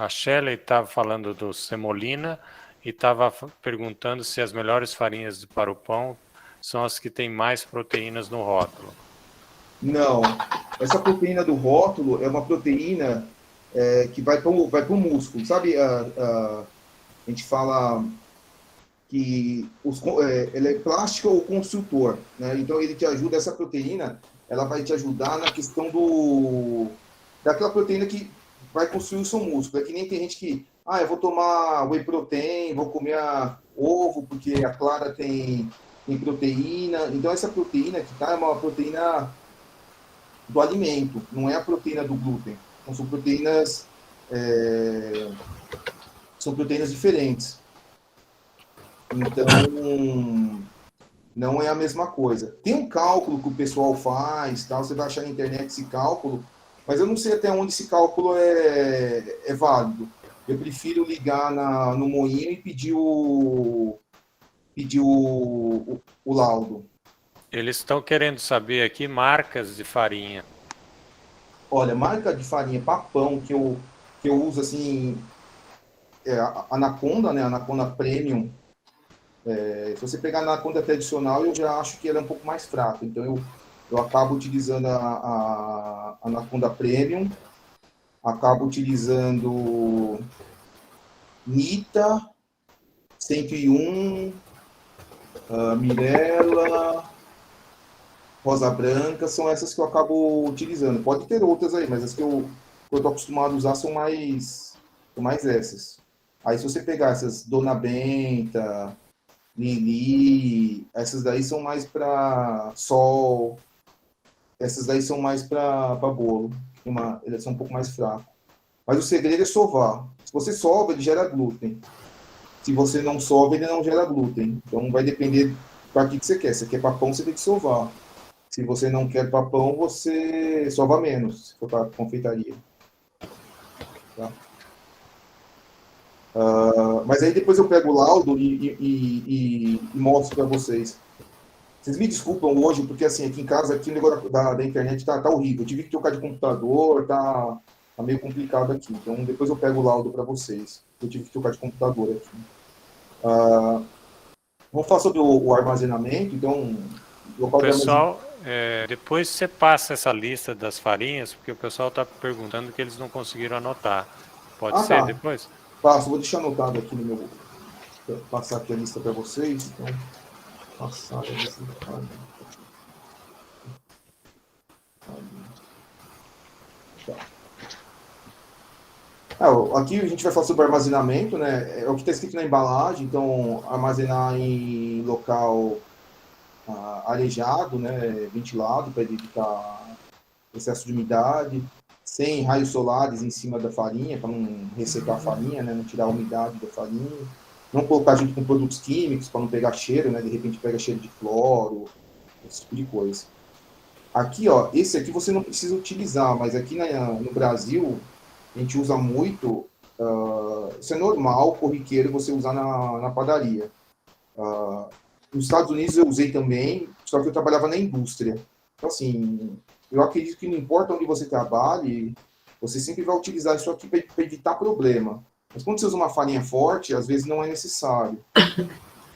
Shelley estava falando do semolina e estava perguntando se as melhores farinhas para o pão são as que têm mais proteínas no rótulo. Não, essa proteína do rótulo é uma proteína que vai para o músculo. Sabe, a gente fala que ele é plástico ou construtor, né? Então ele te ajuda, essa proteína, ela vai te ajudar na questão daquela proteína que vai construir o seu músculo. É que nem tem gente que, eu vou tomar whey protein, vou comer ovo, porque a clara tem proteína. Então essa proteína que tá é uma proteína do alimento, não é a proteína do glúten. Então são proteínas diferentes. Então, não é a mesma coisa. Tem um cálculo que o pessoal faz, tal, você vai achar na internet esse cálculo, mas eu não sei até onde esse cálculo é válido. Eu prefiro ligar no moinho e pedir o laudo. Eles estão querendo saber aqui marcas de farinha. Olha, marca de farinha para pão que eu uso assim, a Anaconda, né? Anaconda Premium. Se você pegar na Anaconda tradicional, eu já acho que ela é um pouco mais fraca. Então, eu acabo utilizando a Anaconda Premium, acabo utilizando Nita, 101, Mirella, Rosa Branca, são essas que eu acabo utilizando. Pode ter outras aí, mas as que eu estou acostumado a usar são mais essas. Aí, se você pegar essas Dona Benta, Lili, essas daí são mais para sol, essas daí são mais para bolo, eles são um pouco mais fracos. Mas o segredo é sovar. Se você sova, ele gera glúten. Se você não sova, ele não gera glúten. Então vai depender para que você quer. Se você quer para pão, você tem que sovar. Se você não quer para pão, você sova menos, se for para confeitaria. tá? Mas aí depois eu pego o laudo e mostro para vocês. Vocês me desculpam hoje, porque assim, aqui em casa, aqui o negócio da internet tá horrível. Eu tive que trocar de computador, tá meio complicado aqui. Então depois eu pego o laudo para vocês. Eu tive que trocar de computador aqui. Vamos falar sobre o armazenamento, então... Pessoal, depois você passa essa lista das farinhas, porque o pessoal está perguntando que eles não conseguiram anotar. Pode ser tá. depois? Passo, vou deixar anotado aqui no meu... Vou passar aqui a lista para vocês. Então, passar a lista de farinha. Aqui a gente vai falar sobre armazenamento, né? É o que está escrito na embalagem, então armazenar em local arejado, né? Ventilado, para evitar excesso de umidade, sem raios solares em cima da farinha, para não ressecar a farinha, né? Não tirar a umidade da farinha, não colocar junto com produtos químicos, para não pegar cheiro, né? De repente pega cheiro de cloro, esse tipo de coisa. Aqui, ó, esse aqui você não precisa utilizar, mas aqui no Brasil a gente usa muito, isso é normal, corriqueiro, você usar na padaria. Nos Estados Unidos eu usei também, só que eu trabalhava na indústria. Então, assim, eu acredito que não importa onde você trabalhe, você sempre vai utilizar isso aqui para evitar problema. Mas quando você usa uma farinha forte, às vezes não é necessário.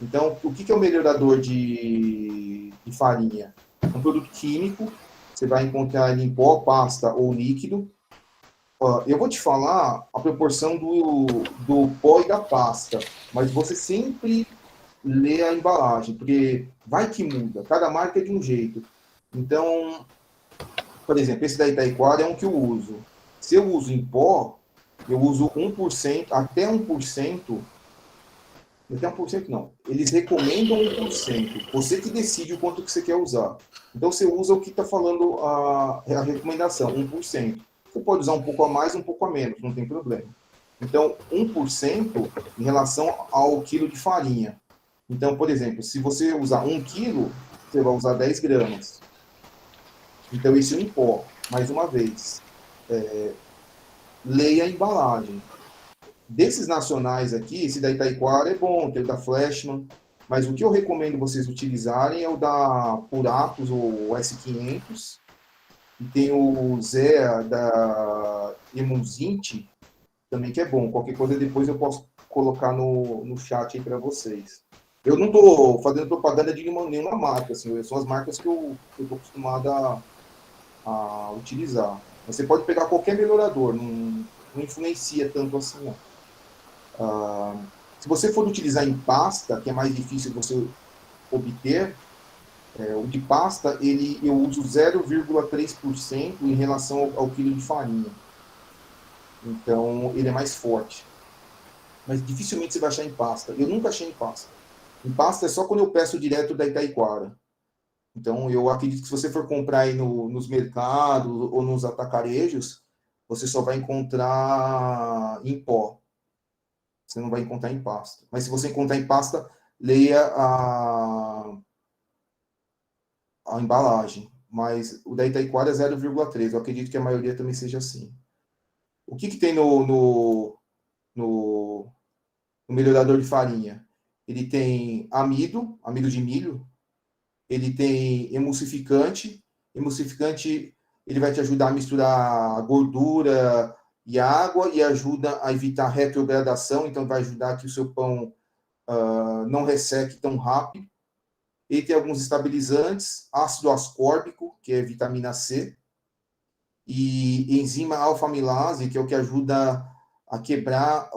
Então, o que é o melhorador de farinha? Um produto químico, você vai encontrar ele em pó, pasta ou líquido. Eu vou te falar a proporção do pó e da pasta, mas você sempre lê a embalagem, porque vai que muda, cada marca é de um jeito. Então, por exemplo, esse da Itaquara é um que eu uso. Se eu uso em pó, eu uso 1%, até 1%, até 1% não, eles recomendam 1%, você que decide o quanto que você quer usar. Então, você usa o que está falando a recomendação, 1%. Você pode usar um pouco a mais, um pouco a menos, não tem problema. Então, 1% em relação ao quilo de farinha. Então, por exemplo, se você usar 1 quilo, você vai usar 10 gramas. Então, isso em pó. Mais uma vez, leia a embalagem. Desses nacionais aqui, esse da Itaquara é bom, tem o da Flashman, mas o que eu recomendo vocês utilizarem é o da Puratos, ou S500, e tem o Zé da Emulsinte, também que é bom. Qualquer coisa depois eu posso colocar no chat aí para vocês. Eu não estou fazendo propaganda de nenhuma marca, assim, são as marcas que eu estou acostumado a utilizar. Mas você pode pegar qualquer melhorador, não influencia tanto assim, não. Se você for utilizar em pasta, que é mais difícil de você obter, o de pasta, eu uso 0,3% em relação ao quilo de farinha. Então, ele é mais forte. Mas dificilmente você vai achar em pasta. Eu nunca achei em pasta. Em pasta é só quando eu peço direto da Itaquara. Então, eu acredito que se você for comprar aí nos mercados ou nos atacarejos, você só vai encontrar em pó. Você não vai encontrar em pasta. Mas se você encontrar em pasta, leia a embalagem. Mas o da Itaquara é 0,3. Eu acredito que a maioria também seja assim. O que tem no melhorador de farinha? Ele tem amido de milho. Ele tem emulsificante. Emulsificante, ele vai te ajudar a misturar gordura e água e ajuda a evitar retrogradação. Então, vai ajudar que o seu pão não resseque tão rápido. Ele tem alguns estabilizantes, ácido ascórbico, que é vitamina C, e enzima alfa-amilase, que é o que ajuda a quebrar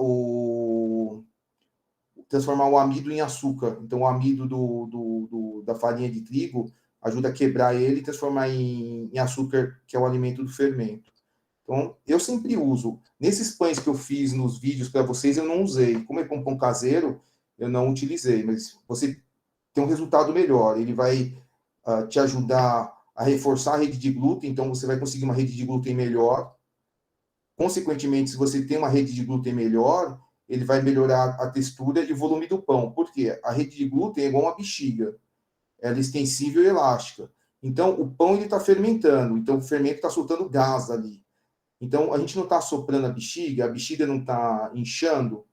transformar o amido em açúcar. Então, o amido da farinha de trigo ajuda a quebrar ele e transformar em açúcar, que é o alimento do fermento. Então, eu sempre uso. Nesses pães que eu fiz nos vídeos para vocês, eu não usei. Como é um pão caseiro, eu não utilizei, mas você tem um resultado melhor. Ele vai te ajudar a reforçar a rede de glúten, então você vai conseguir uma rede de glúten melhor. Consequentemente, se você tem uma rede de glúten melhor, ele vai melhorar a textura e o volume do pão. Por quê? A rede de glúten é igual uma bexiga. Ela é extensível e elástica. Então, o pão está fermentando. Então, o fermento está soltando gás ali. Então, a gente não está soprando a bexiga não está inchando,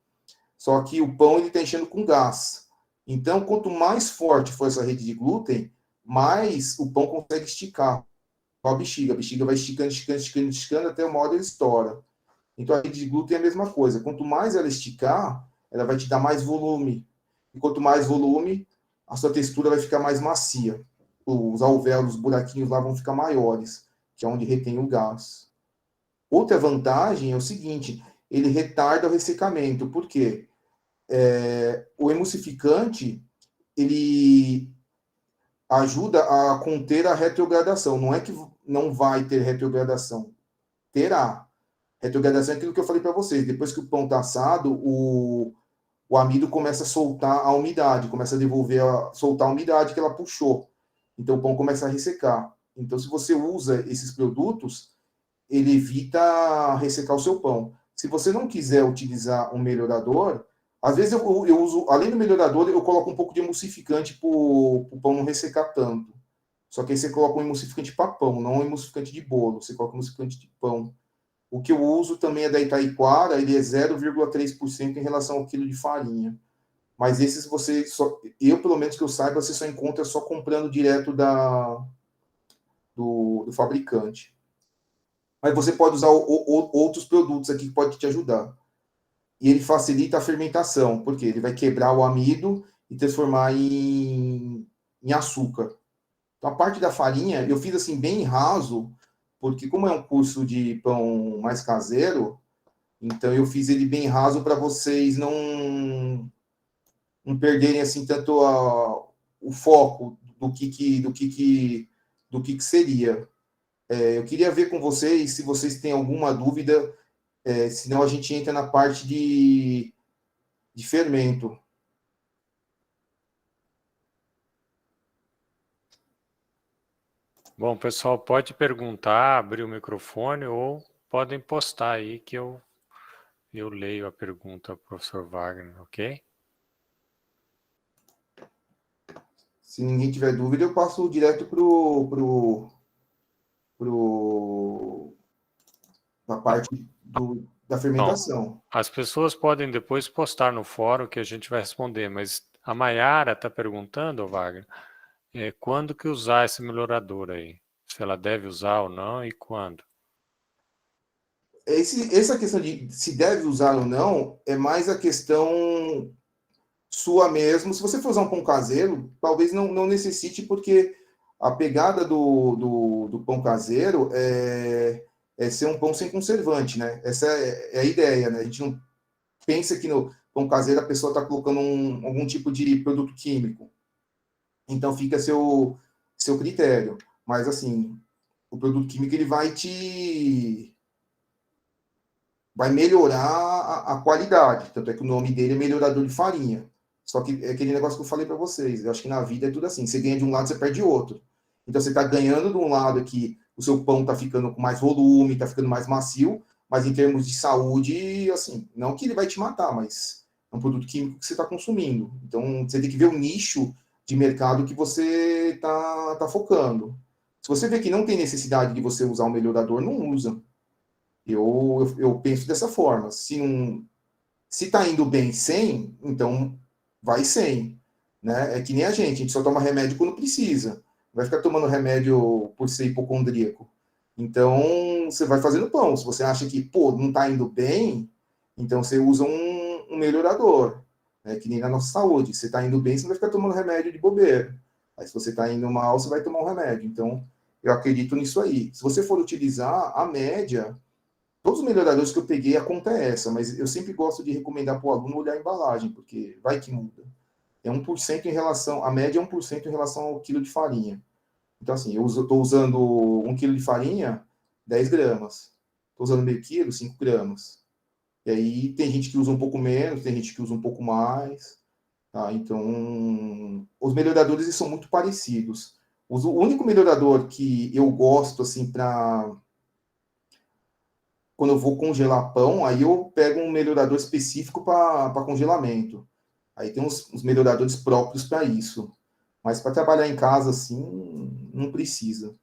só que o pão ele está enchendo com gás. Então, quanto mais forte for essa rede de glúten, mais o pão consegue esticar com a bexiga. A bexiga vai esticando, esticando, esticando, esticando, até uma hora ele estoura. Então, a rede de glúten é a mesma coisa. Quanto mais ela esticar, ela vai te dar mais volume. E quanto mais volume, a sua textura vai ficar mais macia. Os alvéolos, os buraquinhos lá vão ficar maiores, que é onde retém o gás. Outra vantagem é o seguinte, ele retarda o ressecamento. Por quê? O emulsificante, ele ajuda a conter a retrogradação. Não é que não vai ter retrogradação. Terá. Retrogradação é aquilo que eu falei para vocês. Depois que o pão está assado, o amido começa a soltar a umidade, começa a soltar a umidade que ela puxou. Então, o pão começa a ressecar. Então, se você usa esses produtos, ele evita ressecar o seu pão. Se você não quiser utilizar um melhorador, às vezes eu uso, além do melhorador, eu coloco um pouco de emulsificante para o pão não ressecar tanto. Só que aí você coloca um emulsificante para pão, não um emulsificante de bolo. Você coloca um emulsificante de pão. O que eu uso também é da Itaiquara, ele é 0,3% em relação ao quilo de farinha. Mas esses você só, eu pelo menos que eu saiba, você só encontra só comprando direto do fabricante. Mas você pode usar outros produtos aqui que pode te ajudar. E ele facilita a fermentação, porque ele vai quebrar o amido e transformar em açúcar. Então, a parte da farinha, eu fiz assim bem raso, porque como é um curso de pão mais caseiro, então eu fiz ele bem raso para vocês não perderem assim tanto o foco do que seria. Eu queria ver com vocês se vocês têm alguma dúvida, senão a gente entra na parte de fermento. Bom, pessoal, pode perguntar, abrir o microfone ou podem postar aí que eu leio a pergunta, professor Wagner, ok? Se ninguém tiver dúvida, eu passo direto na parte da fermentação. Bom, as pessoas podem depois postar no fórum que a gente vai responder, mas a Mayara está perguntando, Wagner, quando que usar esse melhorador aí? Se ela deve usar ou não e quando? Essa questão de se deve usar ou não é mais a questão sua mesmo. Se você for usar um pão caseiro, talvez não necessite, porque a pegada do pão caseiro é ser um pão sem conservante, né? Essa é a ideia, né? A gente não pensa que no pão caseiro a pessoa está colocando algum tipo de produto químico. Então fica a seu critério. Mas assim, o produto químico ele vai melhorar a qualidade. Tanto é que o nome dele é melhorador de farinha. Só que é aquele negócio que eu falei para vocês. Eu acho que na vida é tudo assim. Você ganha de um lado, você perde de outro. Então você está ganhando de um lado que o seu pão está ficando com mais volume, está ficando mais macio, mas em termos de saúde, assim, não que ele vai te matar, mas é um produto químico que você está consumindo. Então você tem que ver o nicho de mercado que você está focando. Se você vê que não tem necessidade de você usar um melhorador, não usa. Eu penso dessa forma. Se está indo bem sem, então vai sem. Né? É que nem a gente só toma remédio quando precisa. Vai ficar tomando remédio por ser hipocondríaco. Então, você vai fazendo pão. Se você acha que, não está indo bem, então você usa um melhorador. Né? Que nem na nossa saúde. Se está indo bem, você não vai ficar tomando remédio de bobeira. Aí, se você está indo mal, você vai tomar um remédio. Então, eu acredito nisso aí. Se você for utilizar a média, todos os melhoradores que eu peguei, a conta é essa, mas eu sempre gosto de recomendar para o aluno olhar a embalagem, porque vai que muda. É 1% em relação, a média é 1% em relação ao quilo de farinha. Então, assim, eu estou usando 1 quilo de farinha, 10 gramas. Estou usando meio quilo, 5 gramas. E aí tem gente que usa um pouco menos, tem gente que usa um pouco mais. Tá? Então, os melhoradores são muito parecidos. O único melhorador que eu gosto, assim, para quando eu vou congelar pão, aí eu pego um melhorador específico para congelamento. Aí tem uns melhoradores próprios para isso. Mas para trabalhar em casa, assim, não precisa.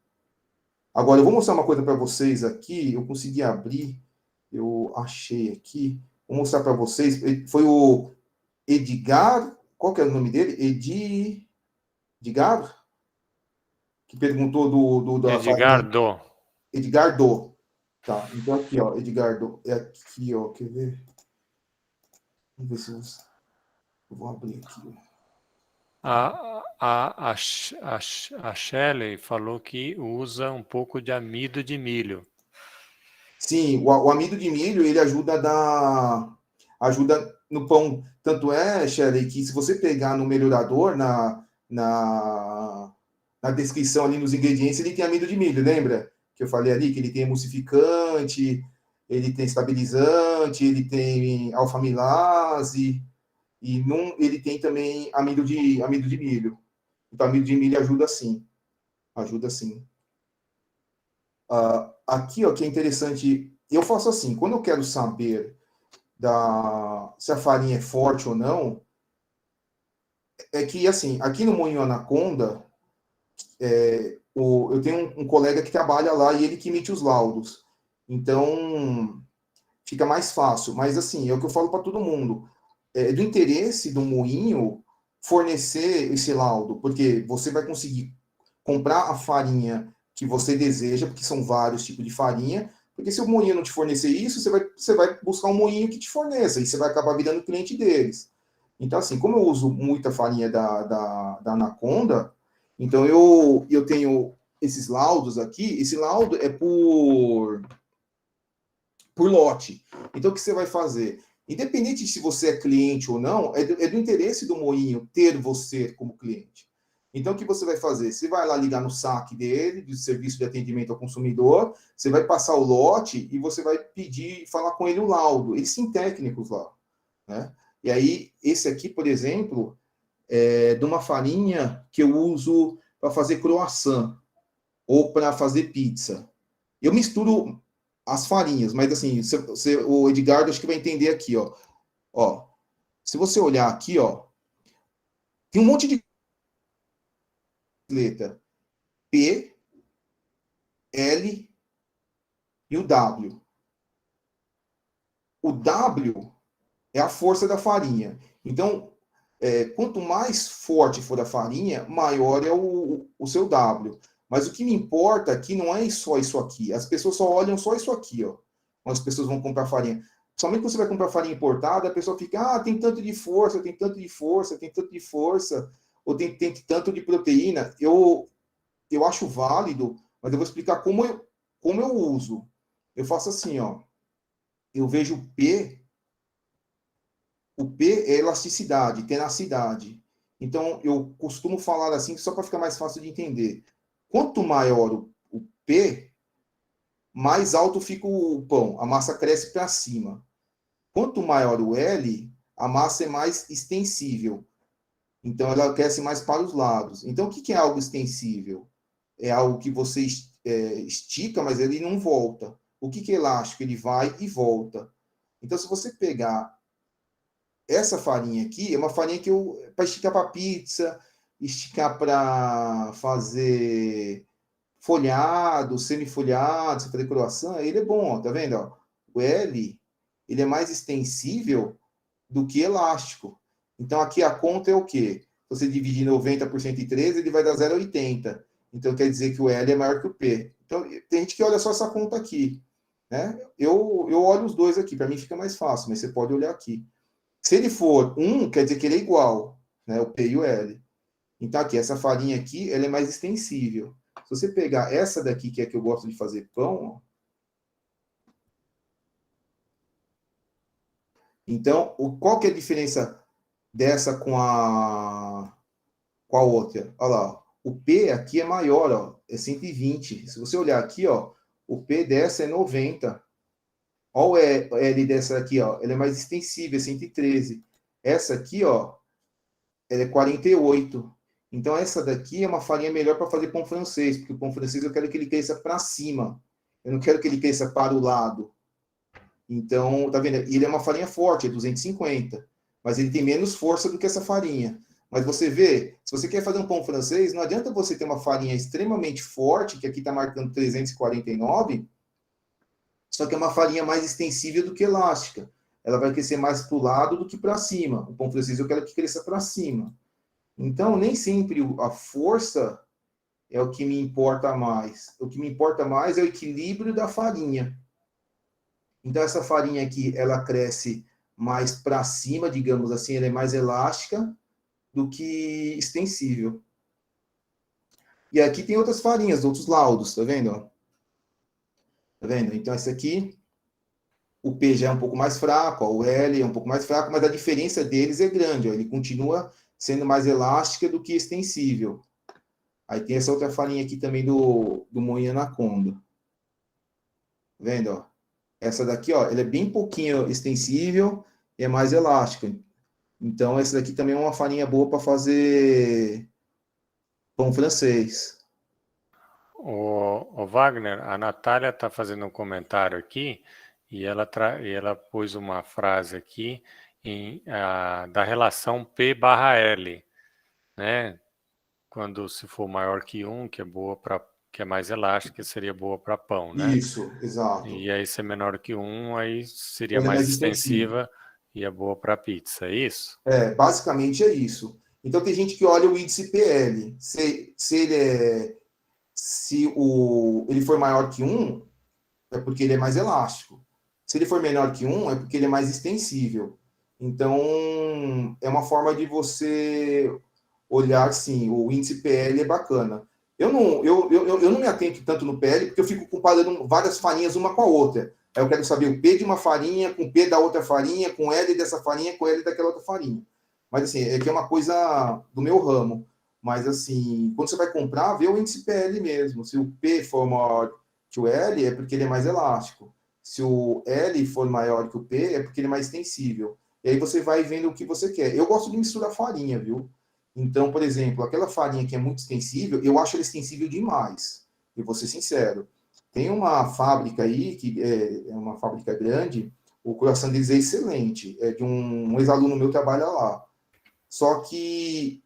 Agora, eu vou mostrar uma coisa para vocês aqui. Eu consegui abrir, eu achei aqui. Vou mostrar para vocês. Foi o Edgar, qual que é o nome dele? Edgar? Que perguntou da farinha. Edgardo. Edgardo. Tá, então aqui, ó, Edgardo. É aqui, ó, quer ver? Vamos ver se eu vou abrir aqui. A Shelley falou que usa um pouco de amido de milho. Sim, o amido de milho, ele ajuda no pão. Tanto é, Shelley, que se você pegar no melhorador, na descrição ali nos ingredientes, ele tem amido de milho, lembra? Que eu falei ali, que ele tem emulsificante, ele tem estabilizante, ele tem alfa-amilase, e ele tem também amido de milho. Então, amido de milho ajuda sim. Ajuda sim. Aqui, ó, que é interessante, eu faço assim, quando eu quero saber se a farinha é forte ou não, é que, assim, aqui no Moinho Anaconda, eu tenho um colega que trabalha lá e ele que emite os laudos. Então, fica mais fácil. Mas, assim, é o que eu falo para todo mundo. É do interesse do moinho fornecer esse laudo, porque você vai conseguir comprar a farinha que você deseja, porque são vários tipos de farinha, porque se o moinho não te fornecer isso, você vai buscar um moinho que te forneça, e você vai acabar virando cliente deles. Então, assim, como eu uso muita farinha da Anaconda, então eu tenho esses laudos aqui, esse laudo é por lote. Então, o que você vai fazer? Independente de se você é cliente ou não, é do interesse do moinho ter você como cliente. Então, o que você vai fazer? Você vai lá ligar no saque dele, do serviço de atendimento ao consumidor, você vai passar o lote e você vai pedir, falar com ele o laudo. Eles têm técnicos lá, né? E aí, esse aqui, por exemplo, é de uma farinha que eu uso para fazer croissant ou para fazer pizza. Eu misturo as farinhas, mas assim, o Edgardo acho que vai entender aqui, ó. Ó, se você olhar aqui, ó, tem um monte de letra P, L e o W. O W é a força da farinha. Então, quanto mais forte for a farinha, maior é o seu W. Mas o que me importa aqui não é só isso aqui. As pessoas só olham só isso aqui, ó. Quando as pessoas vão comprar farinha. Somente quando você vai comprar farinha importada, a pessoa fica, tem tanto de força, tem tanto de força, tem tanto de força, ou tem tanto de proteína. Eu acho válido, mas eu vou explicar como eu uso. Eu faço assim, ó. Eu vejo o P é elasticidade, tenacidade. Então, eu costumo falar assim, só para ficar mais fácil de entender. Quanto maior o P, mais alto fica o pão, a massa cresce para cima. Quanto maior o L, a massa é mais extensível. Então, ela cresce mais para os lados. Então, o que é algo extensível? É algo que você estica, mas ele não volta. O que é elástico? Ele vai e volta. Então, se você pegar essa farinha aqui, é uma farinha que para esticar para pizza, esticar para fazer folhado, semi-folhado, você fazer croissant, ele é bom, ó, tá vendo? Ó? O L, ele é mais extensível do que elástico. Então, aqui a conta é o quê? Você dividir 90 por 113, ele vai dar 0,80. Então, quer dizer que o L é maior que o P. Então, tem gente que olha só essa conta aqui. Né? Eu olho os dois aqui, para mim fica mais fácil, mas você pode olhar aqui. Se ele for 1, quer dizer que ele é igual, né? O P e o L. Então, aqui, essa farinha aqui, ela é mais extensível. Se você pegar essa daqui, que é que eu gosto de fazer pão, ó. Então, qual que é a diferença dessa com a outra? Olha lá, o P aqui é maior, ó, é 120. Se você olhar aqui, ó, o P dessa é 90. Olha o L dessa aqui, ó, ela é mais extensível, é 113. Essa aqui, ó, ela é 48. Então, essa daqui é uma farinha melhor para fazer pão francês, porque o pão francês eu quero que ele cresça para cima. Eu não quero que ele cresça para o lado. Então, tá vendo? Ele é uma farinha forte, é 250. Mas ele tem menos força do que essa farinha. Mas você vê, se você quer fazer um pão francês, não adianta você ter uma farinha extremamente forte, que aqui está marcando 349, só que é uma farinha mais extensível do que elástica. Ela vai crescer mais para o lado do que para cima. O pão francês eu quero que cresça para cima. Então, nem sempre a força é o que me importa mais. O que me importa mais é o equilíbrio da farinha. Então, essa farinha aqui, ela cresce mais para cima, digamos assim, ela é mais elástica do que extensível. E aqui tem outras farinhas, outros laudos, tá vendo? Tá vendo? Então, esse aqui, o P já é um pouco mais fraco, ó, o L é um pouco mais fraco, mas a diferença deles é grande, ó, ele continua sendo mais elástica do que extensível. Aí tem essa outra farinha aqui também do Moinho Anaconda. Tá vendo, ó? Essa daqui, ó, ela é bem pouquinho extensível e é mais elástica. Então, essa daqui também é uma farinha boa para fazer pão francês. O Wagner, a Natália está fazendo um comentário aqui e ela pôs uma frase aqui da relação P/L, né? Quando se for maior que 1, que é boa para, que é mais elástica, seria boa para pão, né? Isso, exato. E aí, se é menor que 1, aí seria Ela é mais mais extensiva e é boa para pizza, é isso? Basicamente é isso. Então tem gente que olha o índice PL. Se ele for maior que 1, é porque ele é mais elástico. Se ele for menor que 1, é porque ele é mais extensível. Então, é uma forma de você olhar, sim, o índice PL é bacana. Eu não me atento tanto no PL, porque eu fico comparando várias farinhas uma com a outra. Aí eu quero saber o P de uma farinha, com o P da outra farinha, com L dessa farinha, com L daquela outra farinha. Mas, assim, é que é uma coisa do meu ramo. Mas, assim, quando você vai comprar, vê o índice PL mesmo. Se o P for maior que o L, é porque ele é mais elástico. Se o L for maior que o P, é porque ele é mais extensível. E aí você vai vendo o que você quer. Eu gosto de misturar farinha, viu? Então, por exemplo, aquela farinha que é muito extensível, eu acho ela extensível demais. Eu vou ser sincero. Tem uma fábrica aí, que é uma fábrica grande, o croissant deles é excelente. É de um ex-aluno meu que trabalha lá. Só que,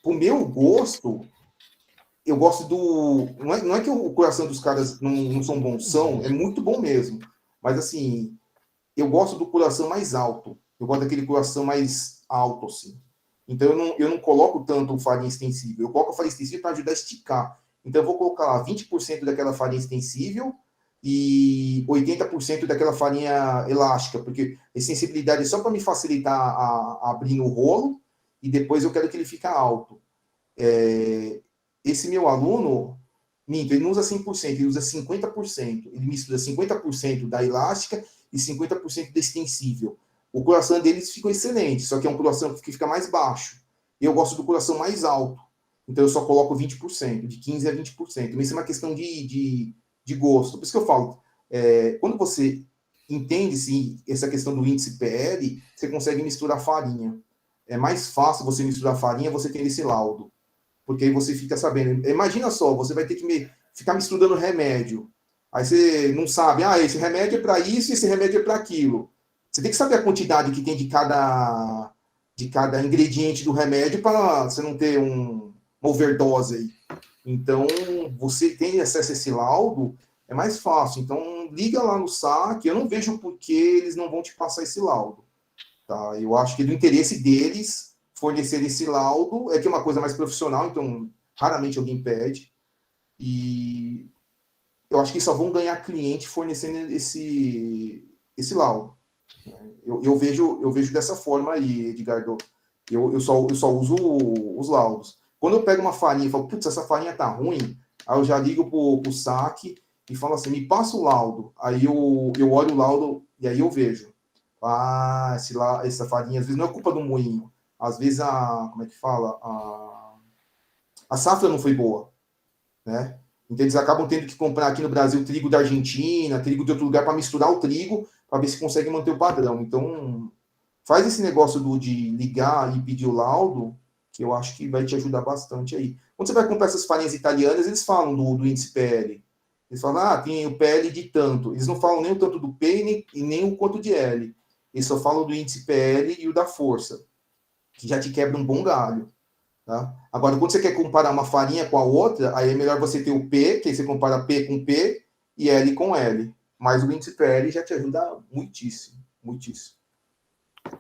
pro meu gosto, eu gosto do... Não é que o coração dos caras não são bons, são, é muito bom mesmo. Mas, assim, eu gosto do coração mais alto. Eu gosto daquele coração mais alto, assim. Então, eu não coloco tanto farinha extensível. Eu coloco a farinha extensível para ajudar a esticar. Então, eu vou colocar lá 20% daquela farinha extensível e 80% daquela farinha elástica, porque a extensibilidade é só para me facilitar a abrir no rolo e depois eu quero que ele fique alto. Esse meu aluno, ele não usa 100%, ele usa 50%. Ele mistura 50% da elástica e 50% da extensível. O coração deles ficou excelente, só que é um coração que fica mais baixo. Eu gosto do coração mais alto. Então eu só coloco 20%, de 15% a 20%. Mas isso é uma questão de gosto. Por isso que eu falo, quando você entende essa questão do índice PL, você consegue misturar farinha. É mais fácil você misturar farinha, você tem esse laudo. Porque aí você fica sabendo. Imagina só, você vai ter que ficar misturando remédio. Aí você não sabe, esse remédio é para isso e esse remédio é para aquilo. Você tem que saber a quantidade que tem de cada ingrediente do remédio para você não ter uma overdose aí. Então, você tem acesso a esse laudo, é mais fácil. Então, liga lá no saque. Eu não vejo por que eles não vão te passar esse laudo. Tá? Eu acho que do interesse deles fornecer esse laudo é que é uma coisa mais profissional, então raramente alguém pede. E eu acho que só vão ganhar cliente fornecendo esse laudo. Eu vejo dessa forma aí, Edgardo. Eu só uso os laudos. Quando eu pego uma farinha e falo, putz, essa farinha tá ruim, aí eu já ligo pro saque e falo assim, me passa o laudo. Aí eu olho o laudo e aí eu vejo. Essa farinha, às vezes não é culpa do moinho. Às vezes como é que fala? A safra não foi boa, né? Então eles acabam tendo que comprar aqui no Brasil trigo da Argentina, trigo de outro lugar para misturar o trigo, para ver se consegue manter o padrão. Então, faz esse negócio de ligar e pedir o laudo, que eu acho que vai te ajudar bastante aí. Quando você vai comprar essas farinhas italianas, eles falam do índice PL. Eles falam, tem o PL de tanto. Eles não falam nem o tanto do P e nem o quanto de L. Eles só falam do índice PL e o da força. que já te quebra um bom galho. Tá? Agora, quando você quer comparar uma farinha com a outra, aí é melhor você ter o P, que aí você compara P com P e L com L. Mas o índice PL já te ajuda muitíssimo, muitíssimo.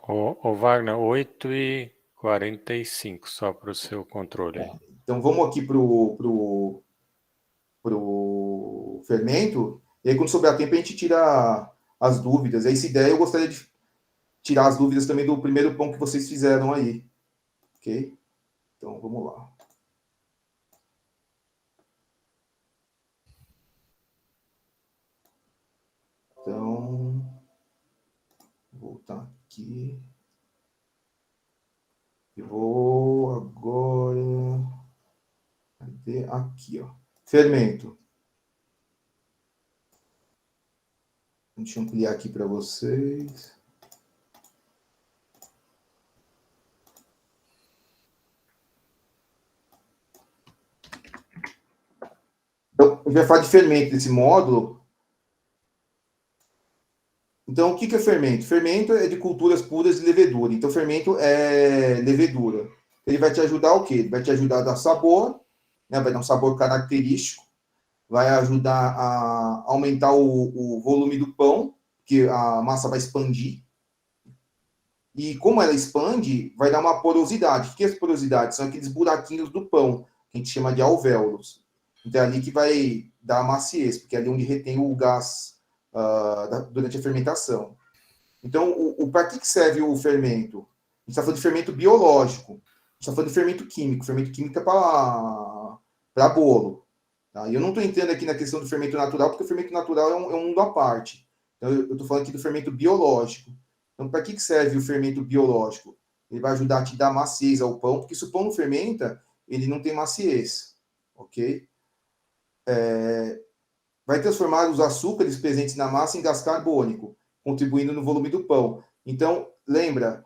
Ô Wagner, 8h45, só para o seu controle. Então, vamos aqui para o fermento, e aí, quando sobrar tempo, a gente tira as dúvidas. Essa ideia, eu gostaria de tirar as dúvidas também do primeiro pão que vocês fizeram aí. Ok? Então, vamos lá. Então, vou voltar aqui. Eu vou agora... Cadê? Aqui, ó. Fermento. Deixa eu ampliar aqui para vocês. Então, a gente vai falar de fermento desse módulo. Então, o que é fermento? Fermento é de culturas puras de levedura. Então, fermento é levedura. Ele vai te ajudar o quê? Ele vai te ajudar a dar sabor, né? Vai dar um sabor característico, vai ajudar a aumentar o volume do pão, que a massa vai expandir. E como ela expande, vai dar uma porosidade. O que é as porosidades? São aqueles buraquinhos do pão, que a gente chama de alvéolos. Então, é ali que vai dar a maciez, porque é ali onde retém o gás durante a fermentação. Então, para que serve o fermento? A gente está falando de fermento biológico. A gente está falando de fermento químico. Fermento químico é para bolo. Tá? E eu não estou entrando aqui na questão do fermento natural, porque o fermento natural é um mundo à parte. Então, eu estou falando aqui do fermento biológico. Então, para que serve o fermento biológico? Ele vai ajudar a te dar maciez ao pão, porque se o pão não fermenta, ele não tem maciez. Ok? Vai transformar os açúcares presentes na massa em gás carbônico, contribuindo no volume do pão. Então, lembra,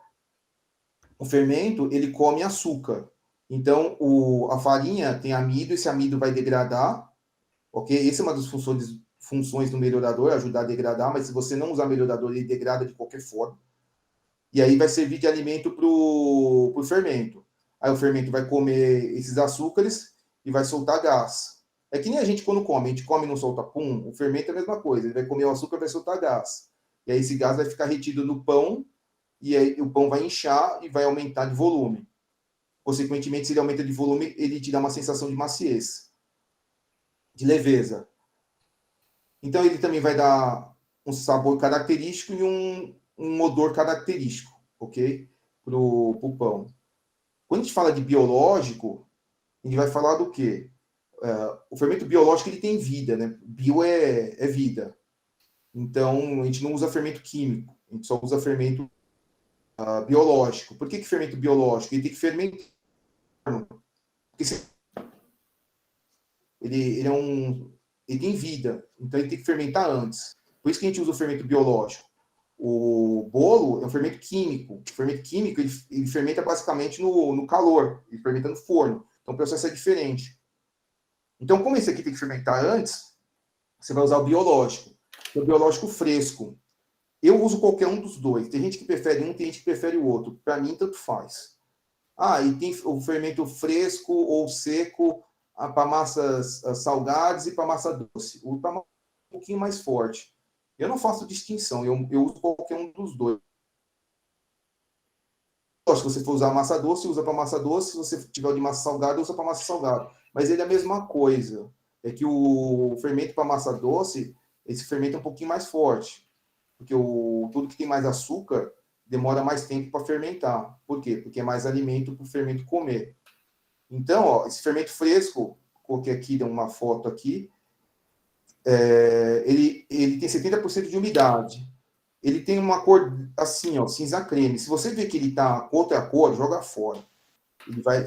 o fermento, ele come açúcar. Então, a farinha tem amido, esse amido vai degradar, ok? Essa é uma das funções do melhorador, ajudar a degradar, mas se você não usar melhorador, ele degrada de qualquer forma. E aí vai servir de alimento para o fermento. Aí o fermento vai comer esses açúcares e vai soltar gás. É que nem a gente quando come, a gente come e não solta pum, o fermento é a mesma coisa, ele vai comer o açúcar e vai soltar gás. E aí esse gás vai ficar retido no pão, e aí o pão vai inchar e vai aumentar de volume. Consequentemente, se ele aumenta de volume, ele te dá uma sensação de maciez, de leveza. Então ele também vai dar um sabor característico e um odor característico, ok? Pro pão. Quando a gente fala de biológico, a gente vai falar do quê? O fermento biológico ele tem vida, né? Bio é vida. Então, a gente não usa fermento químico, a gente só usa fermento biológico. Por que fermento biológico? Ele tem que fermentar. Porque ele tem vida, então ele tem que fermentar antes. Por isso que a gente usa o fermento biológico. O bolo é um fermento químico. O fermento químico ele fermenta basicamente no calor, ele fermenta no forno. Então o processo é diferente. Então, como esse aqui tem que fermentar antes, você vai usar o biológico. O biológico fresco. Eu uso qualquer um dos dois. Tem gente que prefere um, tem gente que prefere o outro. Para mim, tanto faz. E tem o fermento fresco ou seco para massas salgadas e para massa doce. O para massa um pouquinho mais forte. Eu não faço distinção. Eu uso qualquer um dos dois. Se você for usar massa doce, usa para massa doce. Se você tiver de massa salgada, usa para massa salgada. Mas ele é a mesma coisa. É que o fermento para massa doce, esse fermento é um pouquinho mais forte. Porque tudo que tem mais açúcar demora mais tempo para fermentar. Por quê? Porque é mais alimento para o fermento comer. Então, esse fermento fresco, coloquei aqui, dei uma foto aqui, ele tem 70% de umidade. Ele tem uma cor assim, cinza creme. Se você vê que ele está com outra cor, joga fora. Ele vai,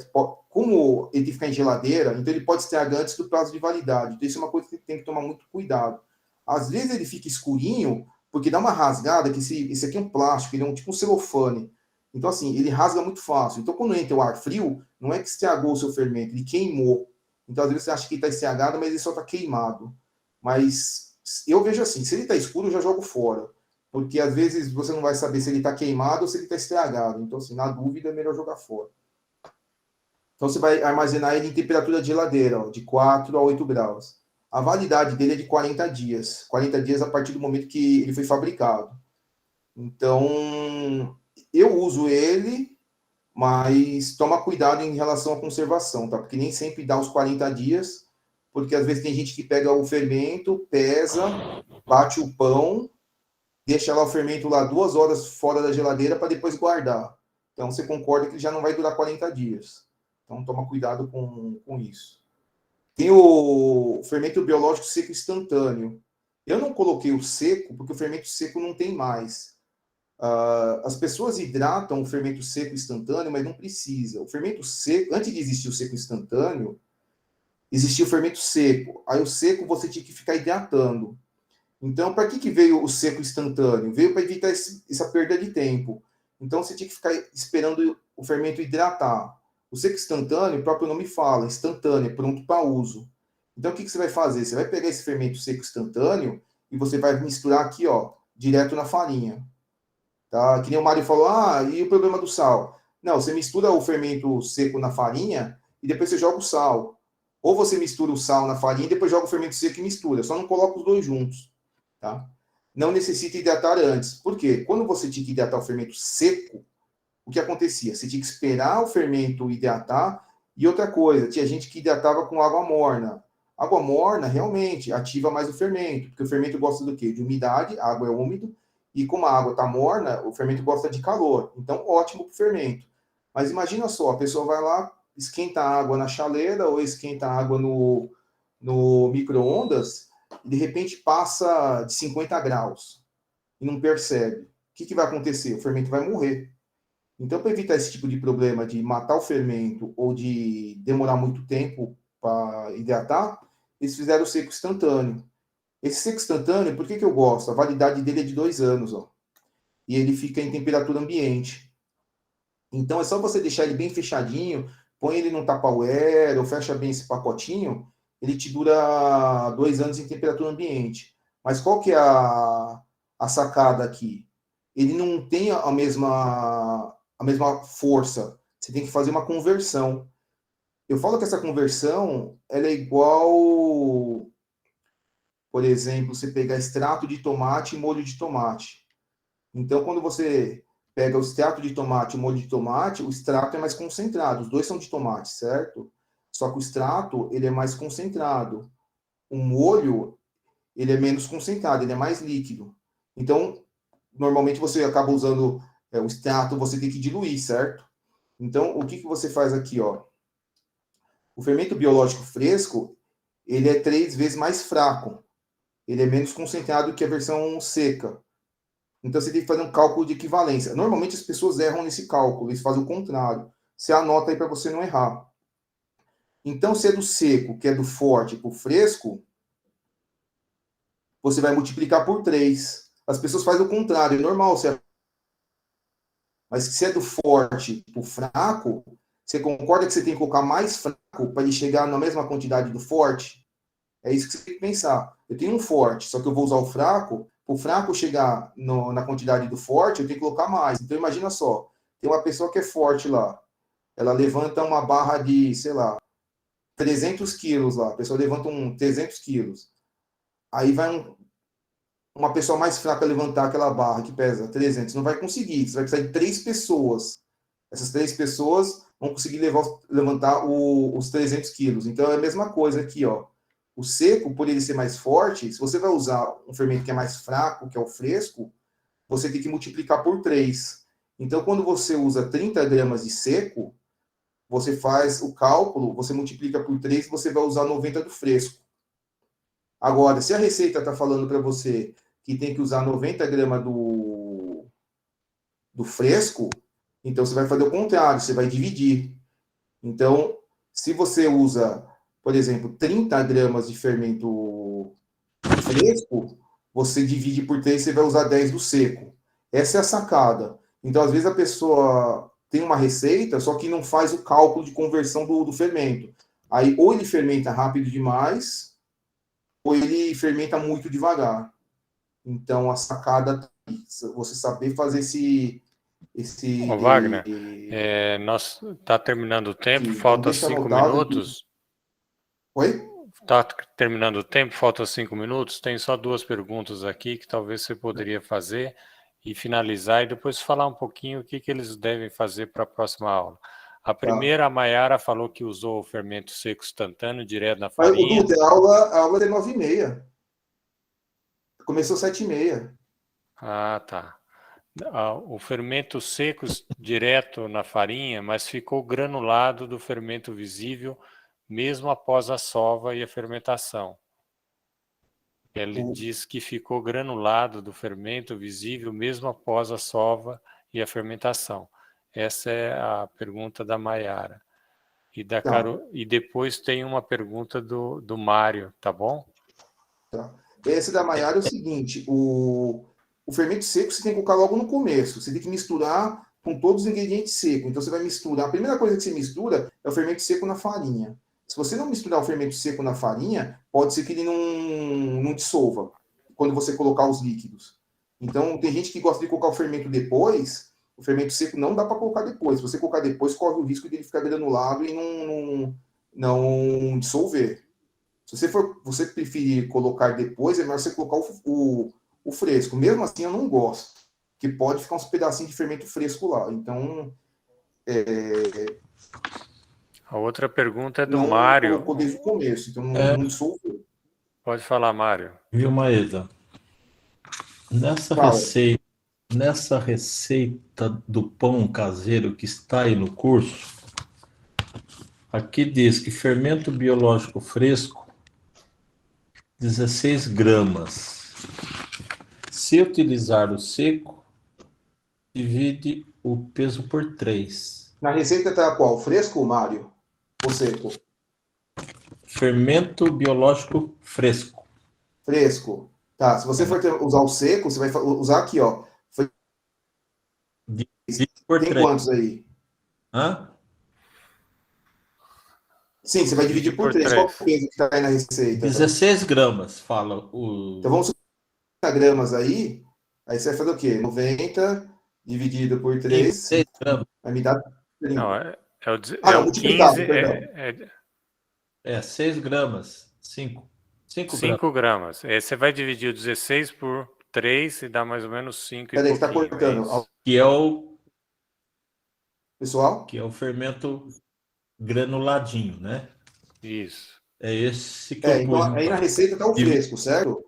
como ele tem que ficar em geladeira, então ele pode estragar antes do prazo de validade. Então isso é uma coisa que tem que tomar muito cuidado. Às vezes ele fica escurinho, porque dá uma rasgada, que esse aqui é um plástico, ele é tipo um celofane. Então assim, ele rasga muito fácil. Então quando entra o ar frio, não é que estragou o seu fermento, ele queimou. Então às vezes você acha que ele está estragado, mas ele só está queimado. Mas eu vejo assim, se ele está escuro, eu já jogo fora. porque às vezes você não vai saber se ele está queimado ou se ele está estragado. Então, assim, na dúvida, é melhor jogar fora. Então, você vai armazenar ele em temperatura de geladeira, ó, de 4 a 8 graus. A validade dele é de 40 dias. 40 dias a partir do momento que ele foi fabricado. Então, eu uso ele, mas toma cuidado em relação à conservação, tá? Porque nem sempre dá os 40 dias, porque às vezes tem gente que pega o fermento, pesa, bate o pão, deixa lá o fermento lá 2 horas fora da geladeira para depois guardar. Então, você concorda que ele já não vai durar 40 dias. Então, toma cuidado com isso. Tem o fermento biológico seco instantâneo. Eu não coloquei o seco, porque o fermento seco não tem mais. As pessoas hidratam o fermento seco instantâneo, mas não precisa. O fermento seco, antes de existir o seco instantâneo, existia o fermento seco. Aí o seco você tinha que ficar hidratando. Então, para que veio o seco instantâneo? Veio para evitar essa perda de tempo. Então, você tinha que ficar esperando o fermento hidratar. O seco instantâneo, o próprio nome fala, instantâneo, pronto para uso. Então, o que você vai fazer? Você vai pegar esse fermento seco instantâneo e você vai misturar aqui, ó, direto na farinha. Tá? Que nem o Mário falou, e o problema do sal? Não, você mistura o fermento seco na farinha e depois você joga o sal. Ou você mistura o sal na farinha e depois joga o fermento seco e mistura. Só não coloca os dois juntos. Tá? Não necessita hidratar antes. Por quê? Quando você tinha que hidratar o fermento seco, o que acontecia? Você tinha que esperar o fermento hidratar. E outra coisa, tinha gente que hidratava com água morna. Água morna, realmente, ativa mais o fermento. Porque o fermento gosta do quê? De umidade, a água é úmido. E como a água está morna, o fermento gosta de calor. Então, ótimo para o fermento. Mas imagina só, a pessoa vai lá, esquenta a água na chaleira ou esquenta a água no micro-ondas e de repente passa de 50 graus e não percebe. O que vai acontecer? O fermento vai morrer. Então, para evitar esse tipo de problema de matar o fermento ou de demorar muito tempo para hidratar, eles fizeram o seco instantâneo. Esse seco instantâneo, por que eu gosto? A validade dele é de 2 anos, ó. E ele fica em temperatura ambiente. Então, é só você deixar ele bem fechadinho, põe ele num Tupperware ou fecha bem esse pacotinho, ele te dura 2 anos em temperatura ambiente. Mas qual que é a sacada aqui? Ele não tem a mesma força. Você tem que fazer uma conversão. Eu falo que essa conversão ela é igual, por exemplo, você pegar extrato de tomate e molho de tomate. Então, quando você pega o extrato de tomate e o molho de tomate, o extrato é mais concentrado. Os dois são de tomate, certo? Só que o extrato, ele é mais concentrado. O molho, ele é menos concentrado, ele é mais líquido. Então, normalmente você acaba usando o extrato, você tem que diluir, certo? Então, o que você faz aqui, ó? O fermento biológico fresco, ele é 3 vezes mais fraco. Ele é menos concentrado que a versão seca. Então, você tem que fazer um cálculo de equivalência. Normalmente, as pessoas erram nesse cálculo, eles fazem o contrário. Você anota aí para você não errar. Então, se é do seco, que é do forte, para o fresco, você vai multiplicar por 3. As pessoas fazem o contrário, é normal. Mas se é do forte para o fraco, você concorda que você tem que colocar mais fraco para ele chegar na mesma quantidade do forte? É isso que você tem que pensar. Eu tenho um forte, só que eu vou usar o fraco. Para o fraco chegar na quantidade do forte, eu tenho que colocar mais. Então, imagina só. Tem uma pessoa que é forte lá. Ela levanta uma barra de, sei lá, 300 quilos lá. A pessoa levanta 300 quilos. Aí vai uma pessoa mais fraca levantar aquela barra que pesa 300. Não vai conseguir. Você vai precisar de 3 pessoas. Essas 3 pessoas vão conseguir levantar os 300 quilos. Então, é a mesma coisa aqui, ó. O seco, por ele ser mais forte, se você vai usar um fermento que é mais fraco, que é o fresco, você tem que multiplicar por 3. Então, quando você usa 30 gramas de seco, você faz o cálculo, você multiplica por 3 e você vai usar 90 do fresco. Agora, se a receita está falando para você que tem que usar 90 gramas do fresco, então você vai fazer o contrário, você vai dividir. Então, se você usa, por exemplo, 30 gramas de fermento fresco, você divide por 3, você vai usar 10 do seco. Essa é a sacada. Então, às vezes a pessoa tem uma receita, só que não faz o cálculo de conversão do fermento. Aí, ou ele fermenta rápido demais, ou ele fermenta muito devagar. Então, a sacada tá você saber fazer esse Ô, Wagner, nós está terminando o tempo, então falta deixa 5 anotado minutos. Oi? Está terminando o tempo, falta 5 minutos. Tem só 2 perguntas aqui que talvez você poderia fazer e finalizar e depois falar um pouquinho o que eles devem fazer para a próxima aula. A primeira, a Maiara falou que usou o fermento seco instantâneo direto na farinha. O Duda, a aula é 9h30. Começou 7h30. Ah, tá. O fermento seco direto na farinha, mas ficou granulado do fermento visível mesmo após a sova e a fermentação. Ele diz que ficou granulado do fermento visível mesmo após a sova e a fermentação. Essa é a pergunta da Maiara. E depois tem uma pergunta do Mário, tá bom? Tá. Esse da Maiara é o seguinte, o fermento seco você tem que colocar logo no começo, você tem que misturar com todos os ingredientes secos. Então você vai misturar, a primeira coisa que você mistura é o fermento seco na farinha. Se você não misturar o fermento seco na farinha, pode ser que ele não dissolva quando você colocar os líquidos. Então tem gente que gosta de colocar o fermento depois, o fermento seco não dá para colocar depois. Se você colocar depois, corre o risco de ele ficar granulado e não dissolver. Se você preferir colocar depois, é melhor você colocar o fresco. Mesmo assim, eu não gosto, porque pode ficar uns pedacinhos de fermento fresco lá. Então, a outra pergunta é do Mário. Colocou desde o começo, então não dissolveu. Pode falar, Mário. Viu, Maeda? Nessa receita do pão caseiro que está aí no curso, aqui diz que fermento biológico fresco, 16 gramas. Se utilizar o seco, divide o peso por 3. Na receita está qual? Fresco, Mário? Ou seco? Fermento biológico fresco. Fresco. Tá, se você for usar o seco, você vai usar aqui, ó. Tem 3. quantos aí? Hã? Sim, você vai dividir por 3. Qual é o peso que está aí na receita? 16 gramas, fala o... Então vamos 50 gramas aí você vai fazer o quê? 90 dividido por 3. 16 gramas. Vai me dar... Não, é o multiplicado, 15, perdão. 6 gramas. 5 gramas. Você vai dividir o 16 por 3 e dá mais ou menos 5 e Peraí, que tá pouquinho. cortando. Que é o... Pessoal? Que é o fermento granuladinho, né? Isso. É esse que eu pus. Então, aí na receita tá o fresco, certo?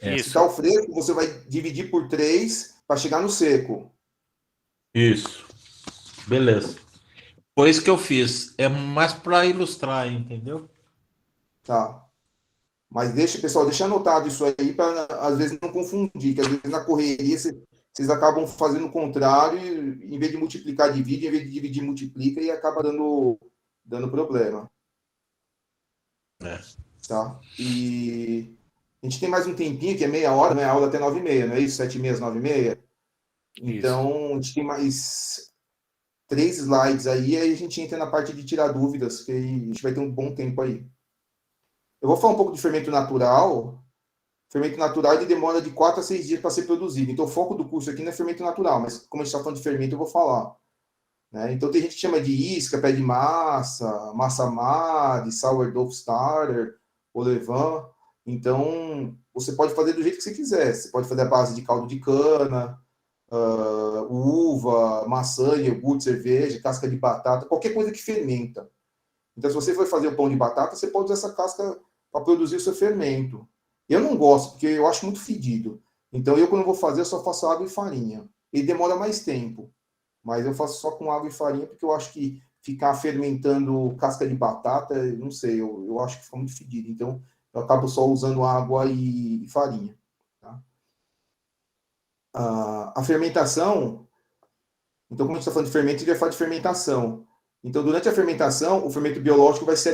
Isso. Se tá o fresco, você vai dividir por 3 para chegar no seco. Isso. Beleza. Foi isso que eu fiz. É mais para ilustrar, entendeu? Tá. Mas pessoal, deixa anotado isso aí para às vezes não confundir, que às vezes na correria vocês acabam fazendo o contrário, em vez de multiplicar, divide, em vez de dividir, multiplica e acaba dando problema. Tá? E a gente tem mais um tempinho, que é meia hora, né? A aula até 9h30, não é isso? 7h30, 9h30. Então, a gente tem mais 3 slides aí a gente entra na parte de tirar dúvidas, que a gente vai ter um bom tempo aí. Eu vou falar um pouco de fermento natural. Fermento natural ele demora de 4 a 6 dias para ser produzido. Então, o foco do curso aqui não é fermento natural, mas como a gente está falando de fermento, eu vou falar. Né? Então, tem gente que chama de isca, pé de massa, massa madre, sourdough starter, o levain. Então, você pode fazer do jeito que você quiser. Você pode fazer a base de caldo de cana, uva, maçã, iogurte, cerveja, casca de batata, qualquer coisa que fermenta. Então, se você for fazer o pão de batata, você pode usar essa casca para produzir o seu fermento. Eu não gosto, porque eu acho muito fedido. Então, quando eu vou fazer, eu só faço água e farinha. Ele demora mais tempo. Mas eu faço só com água e farinha, porque eu acho que ficar fermentando casca de batata, não sei, eu acho que fica muito fedido. Então, eu acabo só usando água e farinha. Tá? A fermentação, então, como a gente está falando de fermento, a gente vai falar de fermentação. Então, durante a fermentação, o fermento biológico vai se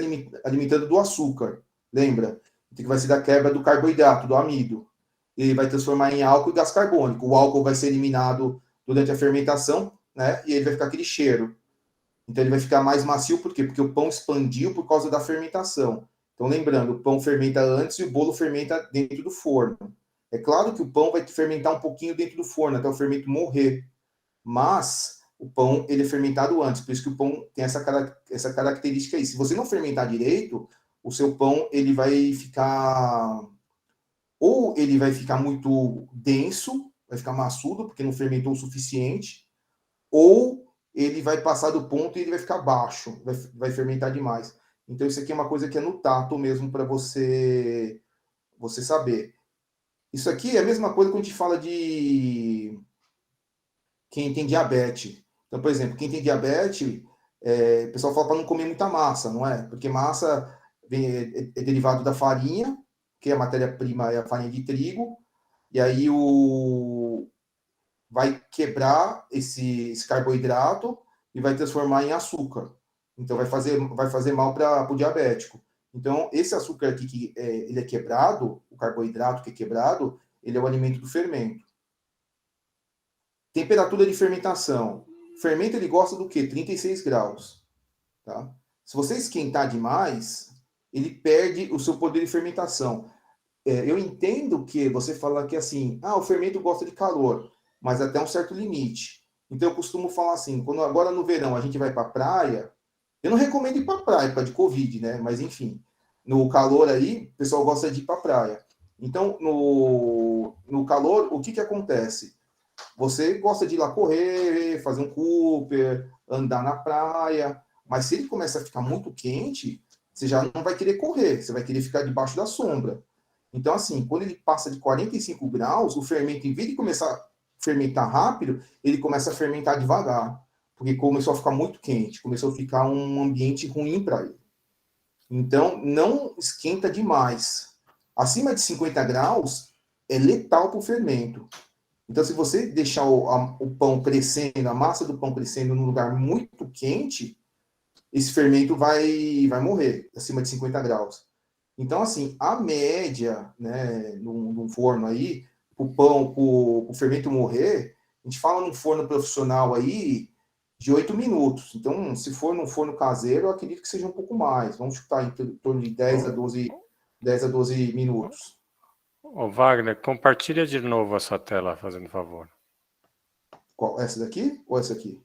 alimentando do açúcar. Lembra? Que vai ser da quebra do carboidrato, do amido. Ele vai transformar em álcool e gás carbônico. O álcool vai ser eliminado durante a fermentação, né? E ele vai ficar aquele cheiro. Então, ele vai ficar mais macio, por quê? Porque o pão expandiu por causa da fermentação. Então, lembrando, o pão fermenta antes e o bolo fermenta dentro do forno. É claro que o pão vai fermentar um pouquinho dentro do forno, até o fermento morrer. Mas o pão, ele é fermentado antes. Por isso que o pão tem essa característica aí. Se você não fermentar direito, o seu pão, ele vai ficar... Ou ele vai ficar muito denso, vai ficar maçudo, porque não fermentou o suficiente, ou ele vai passar do ponto e ele vai ficar baixo, vai fermentar demais. Então, isso aqui é uma coisa que é no tato mesmo, para você saber. Isso aqui é a mesma coisa quando a gente fala de quem tem diabetes. Então, por exemplo, quem tem diabetes, o pessoal fala para não comer muita massa, não é? Porque massa é derivado da farinha, que a matéria-prima é a farinha de trigo, e aí vai quebrar esse carboidrato e vai transformar em açúcar. Então, vai fazer mal para o diabético. Então, esse açúcar aqui, que ele é quebrado, o carboidrato que é quebrado, ele é o alimento do fermento. Temperatura de fermentação. O fermento, ele gosta do quê? 36 graus. Tá? Se você esquentar demais, ele perde o seu poder de fermentação. Eu entendo que você fala que assim, o fermento gosta de calor, mas até um certo limite. Então, eu costumo falar assim, quando agora no verão a gente vai para a praia, eu não recomendo ir para a praia, por causa de Covid, né? Mas, enfim, no calor aí, o pessoal gosta de ir para a praia. Então, no calor, o que acontece? Você gosta de ir lá correr, fazer um Cooper, andar na praia, mas se ele começa a ficar muito quente, você já não vai querer correr, você vai querer ficar debaixo da sombra. Então, assim, quando ele passa de 45 graus, o fermento, em vez de começar a fermentar rápido, ele começa a fermentar devagar, porque começou a ficar muito quente, começou a ficar um ambiente ruim para ele. Então, não esquenta demais. Acima de 50 graus, é letal para o fermento. Então, se você deixar o pão crescendo, a massa do pão crescendo num lugar muito quente, esse fermento vai morrer, acima de 50 graus. Então, assim, a média, né, num forno aí, o fermento morrer, a gente fala num forno profissional aí de 8 minutos. Então, se for num forno caseiro, eu acredito que seja um pouco mais. Vamos chutar em torno de 10 a 12 minutos. Ô Wagner, compartilha de novo essa tela, fazendo favor. Qual? Essa daqui ou essa aqui?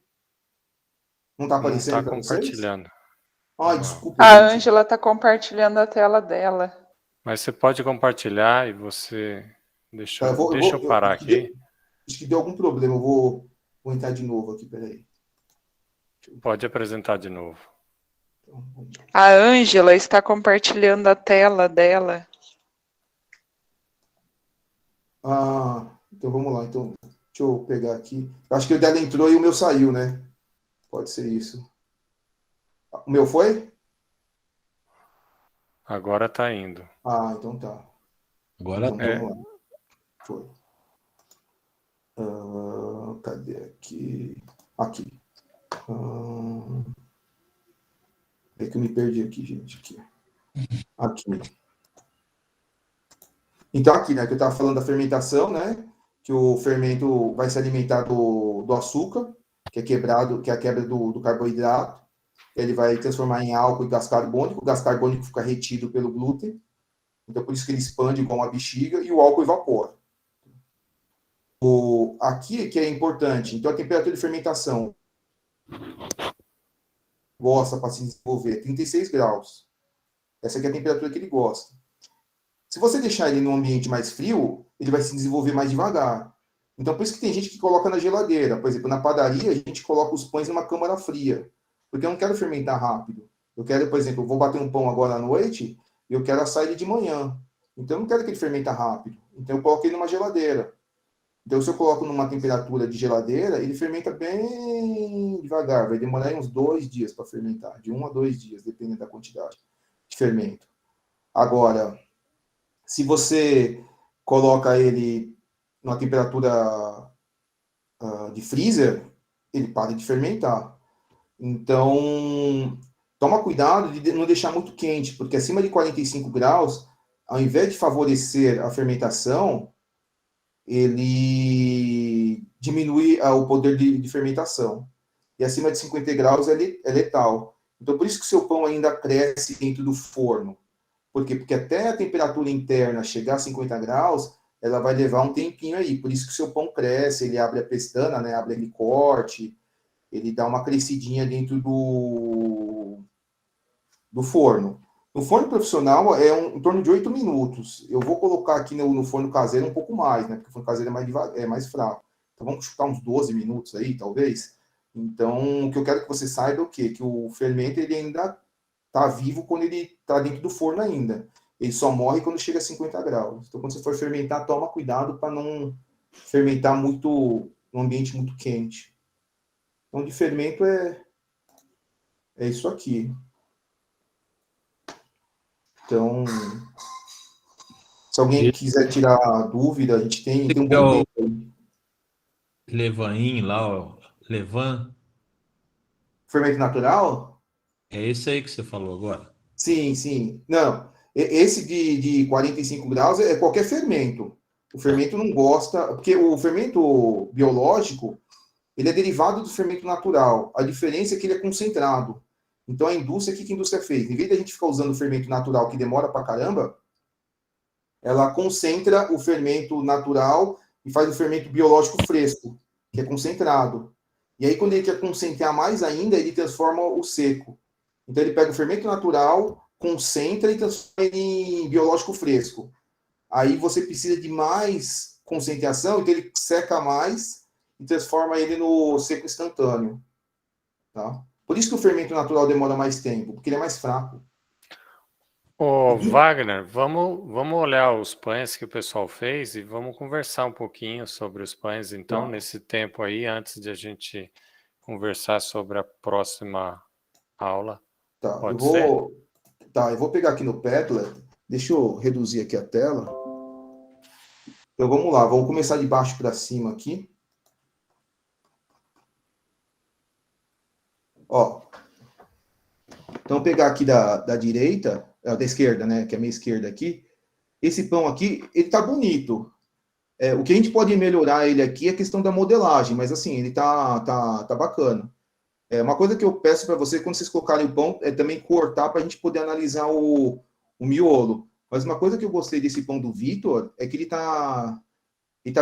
Não está aparecendo para vocês? Compartilhando. Ai, desculpa, A gente. Ângela está compartilhando a tela dela. Mas você pode compartilhar e você... Deixa eu parar aqui. Acho que deu algum problema. Eu vou entrar de novo aqui, peraí. Pode apresentar de novo. A Ângela está compartilhando a tela dela. Então vamos lá. Então, deixa eu pegar aqui. Acho que o dela entrou e o meu saiu, né? Pode ser isso. O meu foi? Agora está indo. Então tá. Agora então, vamos lá. Foi. Cadê aqui? Aqui. É que eu me perdi aqui, gente. Aqui. Então, aqui, né? Que eu estava falando da fermentação, né? Que o fermento vai se alimentar do açúcar, que é quebrado, que é a quebra do carboidrato. Ele vai transformar em álcool e gás carbônico. O gás carbônico fica retido pelo glúten. Então, por isso que ele expande igual uma bexiga e o álcool evapora. Aqui que é importante. Então, a temperatura de fermentação gosta para se desenvolver 36 graus. Essa aqui é a temperatura que ele gosta. Se você deixar ele num ambiente mais frio, ele vai se desenvolver mais devagar. Então, por isso que tem gente que coloca na geladeira. Por exemplo, na padaria, a gente coloca os pães numa câmara fria. Porque eu não quero fermentar rápido. Eu quero, por exemplo, eu vou bater um pão agora à noite e eu quero assar ele de manhã. Então, eu não quero que ele fermente rápido. Então, eu coloquei numa geladeira. Então, se eu coloco numa temperatura de geladeira, ele fermenta bem devagar. Vai demorar uns 2 dias para fermentar. De 1 a 2 dias, dependendo da quantidade de fermento. Agora, se você coloca ele numa temperatura de freezer, ele para de fermentar. Então, toma cuidado de não deixar muito quente, porque acima de 45 graus, ao invés de favorecer a fermentação, ele diminui o poder de fermentação. E acima de 50 graus é letal. Então, por isso que o seu pão ainda cresce dentro do forno. Por quê? Porque até a temperatura interna chegar a 50 graus, ela vai levar um tempinho aí. Por isso que o seu pão cresce, ele abre a pestana, né? Abre ele corte, ele dá uma crescidinha dentro do forno. No forno profissional é em torno de 8 minutos. Eu vou colocar aqui no forno caseiro um pouco mais, né? Porque o forno caseiro é mais fraco. Então vamos chutar uns 12 minutos aí, talvez. Então, o que eu quero que você saiba é o quê? Que o fermento ele ainda está vivo quando ele está dentro do forno ainda. Ele só morre quando chega a 50 graus. Então, quando você for fermentar, toma cuidado para não fermentar muito num ambiente muito quente. Então, de fermento é isso aqui. Então, se alguém quiser tirar dúvida, a gente tem um bom tempo aí. Levain lá, ó. Levan. Fermento natural? É esse aí que você falou agora. Sim, sim. Não, esse de 45 graus é qualquer fermento. O fermento não gosta, porque o fermento biológico, ele é derivado do fermento natural. A diferença é que ele é concentrado. Então, a indústria, o que a indústria fez? Em vez de a gente ficar usando o fermento natural, que demora pra caramba, ela concentra o fermento natural e faz o fermento biológico fresco, que é concentrado. E aí, quando ele quer concentrar mais ainda, ele transforma o seco. Então, ele pega o fermento natural, concentra e transforma ele em biológico fresco. Aí, você precisa de mais concentração, então ele seca mais e transforma ele no seco instantâneo. Tá? Por isso que o fermento natural demora mais tempo, porque ele é mais fraco. Ô, Wagner, vamos olhar os pães que o pessoal fez e vamos conversar um pouquinho sobre os pães, então, nesse tempo aí, antes de a gente conversar sobre a próxima aula. Tá, Pode ser? Eu vou pegar aqui no Padlet, deixa eu reduzir aqui a tela. Então, vamos lá, vamos começar de baixo para cima aqui. Ó, então, pegar aqui da direita, da esquerda, né, que é a minha esquerda aqui, esse pão aqui, ele tá bonito. O que a gente pode melhorar ele aqui é a questão da modelagem, mas assim, ele tá bacana. Uma coisa que eu peço para você, quando vocês colocarem o pão, é também cortar para a gente poder analisar o miolo. Mas uma coisa que eu gostei desse pão do Vitor é que ele tá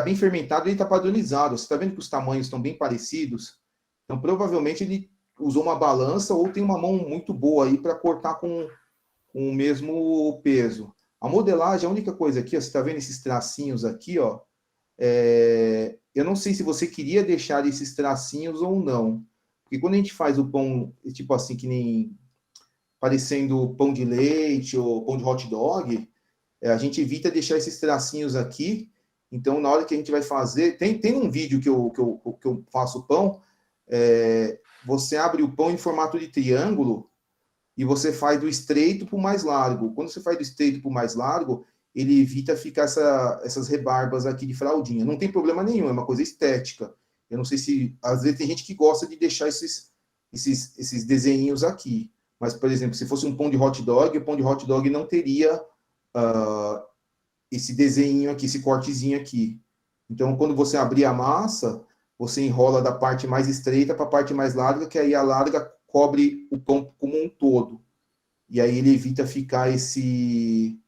bem fermentado e ele tá padronizado. Você tá vendo que os tamanhos estão bem parecidos? Então, provavelmente, ele usou uma balança ou tem uma mão muito boa aí para cortar com o mesmo peso. A modelagem, a única coisa aqui, ó, você está vendo esses tracinhos aqui, ó, eu não sei se você queria deixar esses tracinhos ou não, porque quando a gente faz o pão, tipo assim, que nem parecendo pão de leite ou pão de hot dog, a gente evita deixar esses tracinhos aqui. Então, na hora que a gente vai fazer, tem um vídeo que eu faço o pão, você abre o pão em formato de triângulo e você faz do estreito para o mais largo. Quando você faz do estreito para o mais largo, ele evita ficar essas rebarbas aqui de fraldinha. Não tem problema nenhum, é uma coisa estética. Eu não sei se... Às vezes tem gente que gosta de deixar esses desenhinhos aqui. Mas, por exemplo, se fosse um pão de hot dog, o pão de hot dog não teria esse desenho aqui, esse cortezinho aqui. Então, quando você abrir a massa, você enrola da parte mais estreita para a parte mais larga, que aí a larga cobre o pão como um todo. E aí ele evita ficar esse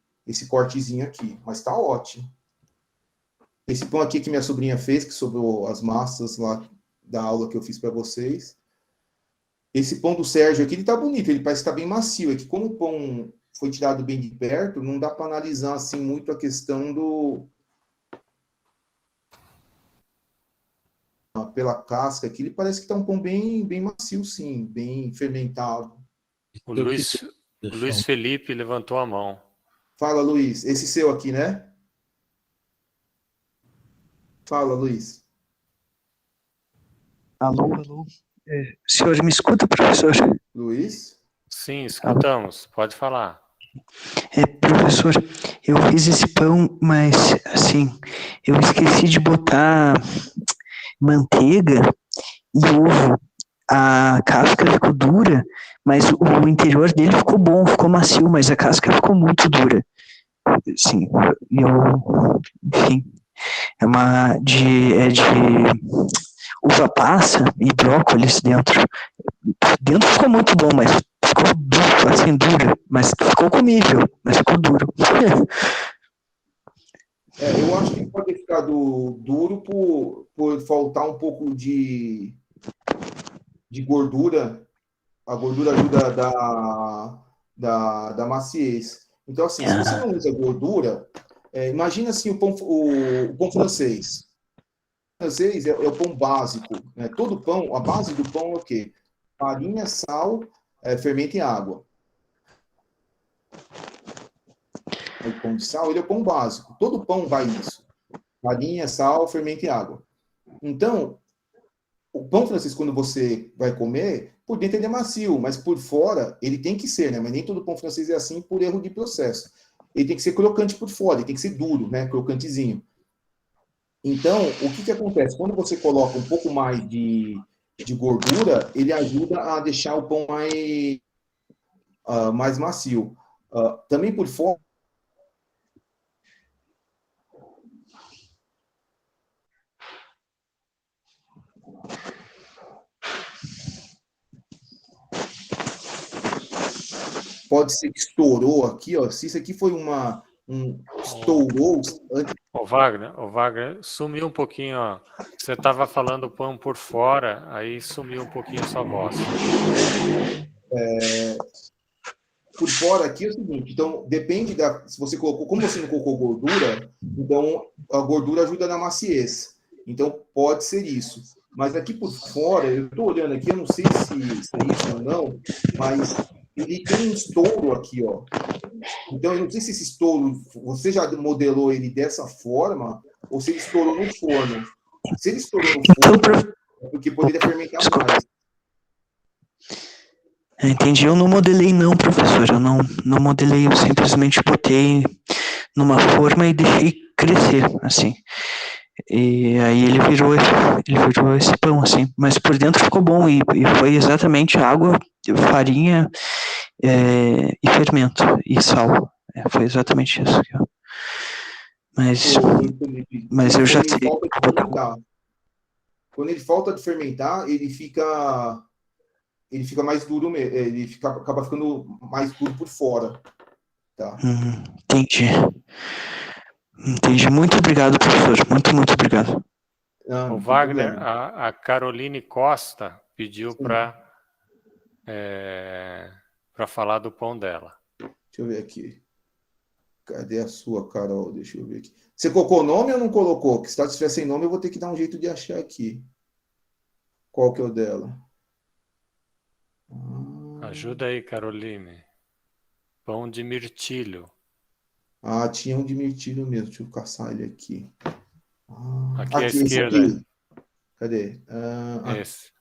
cortezinho aqui. Mas tá ótimo. Esse pão aqui que minha sobrinha fez, que sobrou as massas lá da aula que eu fiz para vocês. Esse pão do Sérgio aqui, ele tá bonito, ele parece que tá bem macio. É que como o pão foi tirado bem de perto, não dá para analisar assim muito a questão pela casca aqui, ele parece que tá um pão bem macio, sim, bem fermentado. O Luiz Felipe levantou a mão. Fala, Luiz. Esse seu aqui, né? Fala, Luiz. Alô. O senhor me escuta, professor? Luiz? Sim, escutamos. Pode falar. Professor, eu fiz esse pão, mas, assim, eu esqueci de botar manteiga e ovo. A casca ficou dura, mas o interior dele ficou bom, ficou macio, mas a casca ficou muito dura. Assim, enfim, é de uva passa e brócolis dentro. Dentro ficou muito bom, mas ficou duro, assim, dura, mas ficou comível, mas ficou duro. Eu acho que pode ter ficado duro por faltar um pouco de gordura. A gordura ajuda da maciez. Então, assim, se você não usa gordura, imagina assim o pão francês. O francês é o pão básico, né? Todo pão, a base do pão é o quê? Farinha, sal, fermento e água. O pão de sal, ele é o pão básico. Todo pão vai isso. Farinha, sal, fermento e água. Então, o pão francês, quando você vai comer, por dentro ele é macio, mas por fora ele tem que ser, né? Mas nem todo pão francês é assim por erro de processo. Ele tem que ser crocante por fora, ele tem que ser duro, né? Crocantezinho. Então, o que acontece? Quando você coloca um pouco mais de gordura, ele ajuda a deixar o pão mais macio. Também por fora, pode ser que estourou aqui, ó. Se isso aqui foi estourou. O Wagner, sumiu um pouquinho, ó. Você estava falando pão por fora, aí sumiu um pouquinho a sua voz. Por fora aqui é o seguinte, então depende se você colocou, como você não colocou gordura, então a gordura ajuda na maciez. Então pode ser isso. Mas aqui por fora, eu estou olhando aqui, eu não sei se é isso ou não, mas ele tem um estouro aqui, ó. Então eu não sei se esse estouro, você já modelou ele dessa forma, ou se ele estourou no forno. Se ele estourou no forno, é porque poderia fermentar mais. Entendi, eu não modelei não, professor, eu não modelei, eu simplesmente botei numa forma e deixei crescer, assim. E aí ele virou esse pão, assim, mas por dentro ficou bom, e foi exatamente água, farinha e fermento, e sal, foi exatamente isso. Mas eu já sei. Quando ele falta de fermentar, ele fica mais duro mesmo, ele acaba ficando mais duro por fora. Tá? Entendi. Muito obrigado, professor. Muito obrigado. O Wagner, a Caroline Costa pediu para falar do pão dela. Deixa eu ver aqui. Cadê a sua, Carol? Deixa eu ver aqui. Você colocou nome ou não colocou? Que se estiver sem nome, eu vou ter que dar um jeito de achar aqui. Qual que é o dela? Ajuda aí, Caroline. Pão de mirtilho. Tinha um de mirtilho mesmo. Deixa eu caçar ele aqui. Aqui à esquerda. Cadê? Esse.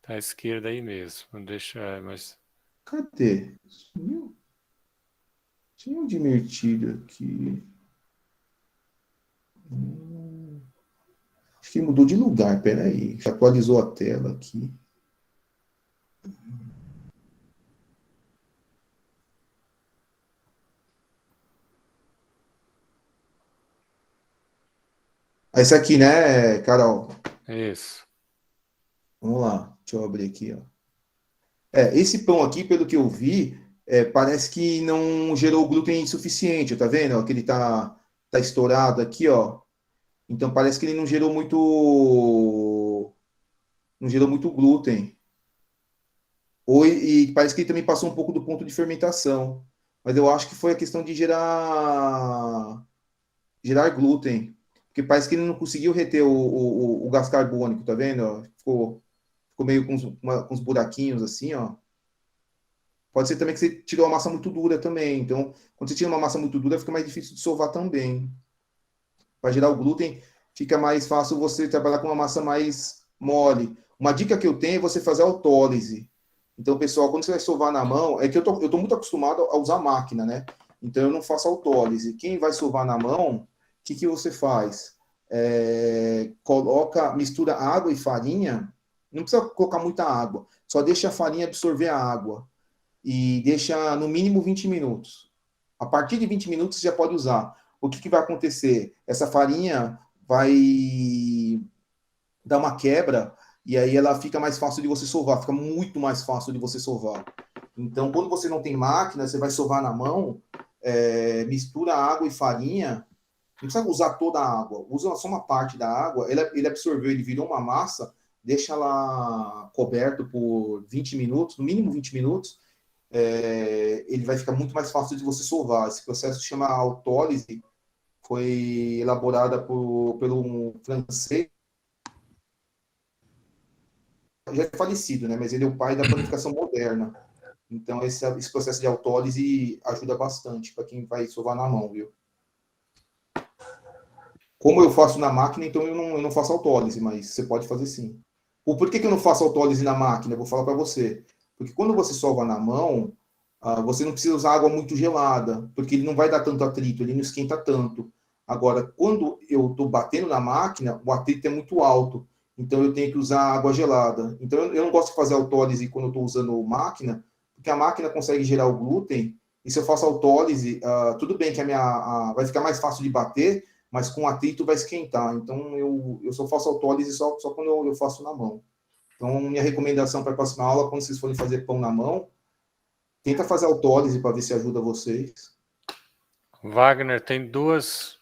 Tá à esquerda aí mesmo. Deixa, mas... Cadê? Sumiu? Tinha um de mirtilho aqui. Acho que mudou de lugar. Peraí. Já atualizou a tela aqui. Esse aqui, né, Carol? Isso. Vamos lá. Deixa eu abrir aqui, ó. Esse pão aqui, pelo que eu vi, parece que não gerou glúten suficiente, tá vendo? Ó, que ele tá estourado aqui, ó. Então parece que ele não gerou muito glúten. E parece que ele também passou um pouco do ponto de fermentação. Mas eu acho que foi a questão de gerar glúten. Porque parece que ele não conseguiu reter o gás carbônico, tá vendo? Ó? Ficou meio com uns buraquinhos assim, ó. Pode ser também que você tirou uma massa muito dura também. Então, quando você tira uma massa muito dura, fica mais difícil de sovar também. Para gerar o glúten, fica mais fácil você trabalhar com uma massa mais mole. Uma dica que eu tenho é você fazer autólise. Então, pessoal, quando você vai sovar na mão, é que eu tô muito acostumado a usar máquina, né? Então, eu não faço autólise. Quem vai sovar na mão, o que você faz? Mistura água e farinha. Não precisa colocar muita água. Só deixa a farinha absorver a água. E deixa no mínimo 20 minutos. A partir de 20 minutos você já pode usar. O que vai acontecer? Essa farinha vai dar uma quebra e aí ela fica mais fácil de você sovar, fica muito mais fácil de você sovar. Então, quando você não tem máquina, você vai sovar na mão, mistura água e farinha Não precisa usar toda a água, usa só uma parte da água, ele absorveu, ele virou uma massa, deixa lá coberto por 20 minutos, no mínimo 20 minutos, ele vai ficar muito mais fácil de você sovar. Esse processo se chama autólise, foi elaborada pelo um francês, já é falecido, né? Mas ele é o pai da panificação moderna. Então, esse processo de autólise ajuda bastante para quem vai sovar na mão, viu? Como eu faço na máquina, então eu não faço autólise, mas você pode fazer sim. Por que eu não faço autólise na máquina? Eu vou falar para você. Porque quando você sova na mão, você não precisa usar água muito gelada, porque ele não vai dar tanto atrito, ele não esquenta tanto. Agora, quando eu estou batendo na máquina, o atrito é muito alto, então eu tenho que usar água gelada. Então, eu não gosto de fazer autólise quando eu estou usando máquina, porque a máquina consegue gerar o glúten, e se eu faço autólise, tudo bem que vai ficar mais fácil de bater, mas com atrito vai esquentar. Então, eu só faço autólise só quando eu faço na mão. Então, minha recomendação para a próxima aula, quando vocês forem fazer pão na mão, tenta fazer autólise para ver se ajuda vocês. Wagner, tem duas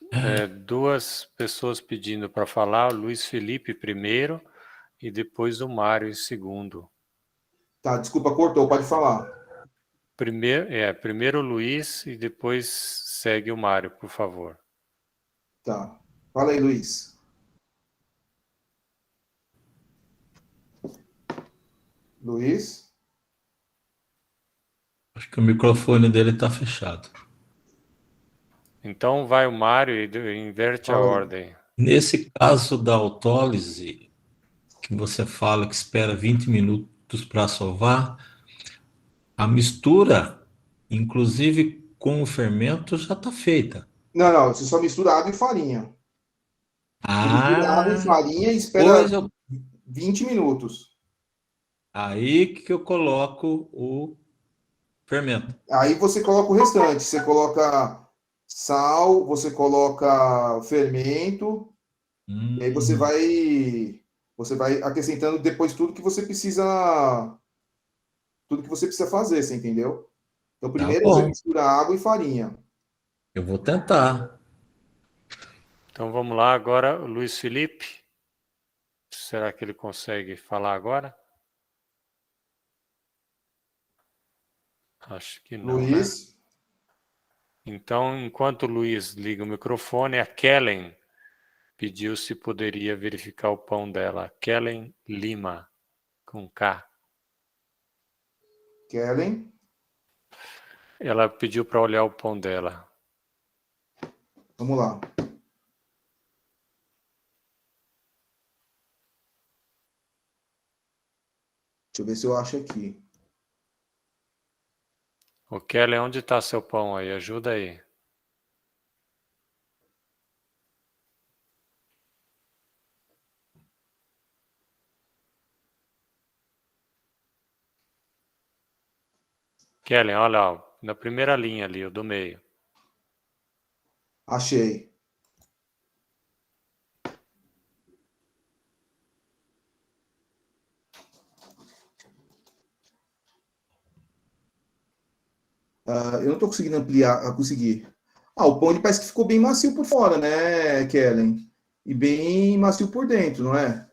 pessoas pedindo para falar, o Luiz Felipe primeiro e depois o Mário em segundo. Tá, desculpa, cortou, pode falar. Primeiro o Luiz e depois segue o Mário, por favor. Tá. Fala aí, Luiz. Luiz? Acho que o microfone dele está fechado. Então vai o Mário e inverte a ordem. Nesse caso da autólise, que você fala que espera 20 minutos para sovar, a mistura, inclusive com o fermento, já está feita. Não, você só mistura água e farinha. Você mistura água e farinha e espera 20 minutos. Aí que eu coloco o fermento. Aí você coloca o restante. Você coloca sal, você coloca fermento, e aí você vai acrescentando depois tudo que você precisa fazer, você entendeu? Então, primeiro você mistura água e farinha. Eu vou tentar. Então vamos lá agora, o Luiz Felipe. Será que ele consegue falar agora? Acho que não, Luiz? Né? Então, enquanto o Luiz liga o microfone, a Kellen pediu se poderia verificar o pão dela. Kellen Lima, com K. Kellen? Ela pediu para olhar o pão dela. Vamos lá. Deixa eu ver se eu acho aqui. Ô Kellen, onde está seu pão aí? Ajuda aí. Kellen, olha, ó, na primeira linha ali, o do meio. Achei. Eu não estou conseguindo ampliar, conseguir. O pão ele parece que ficou bem macio por fora, né, Kellen? E bem macio por dentro, não é?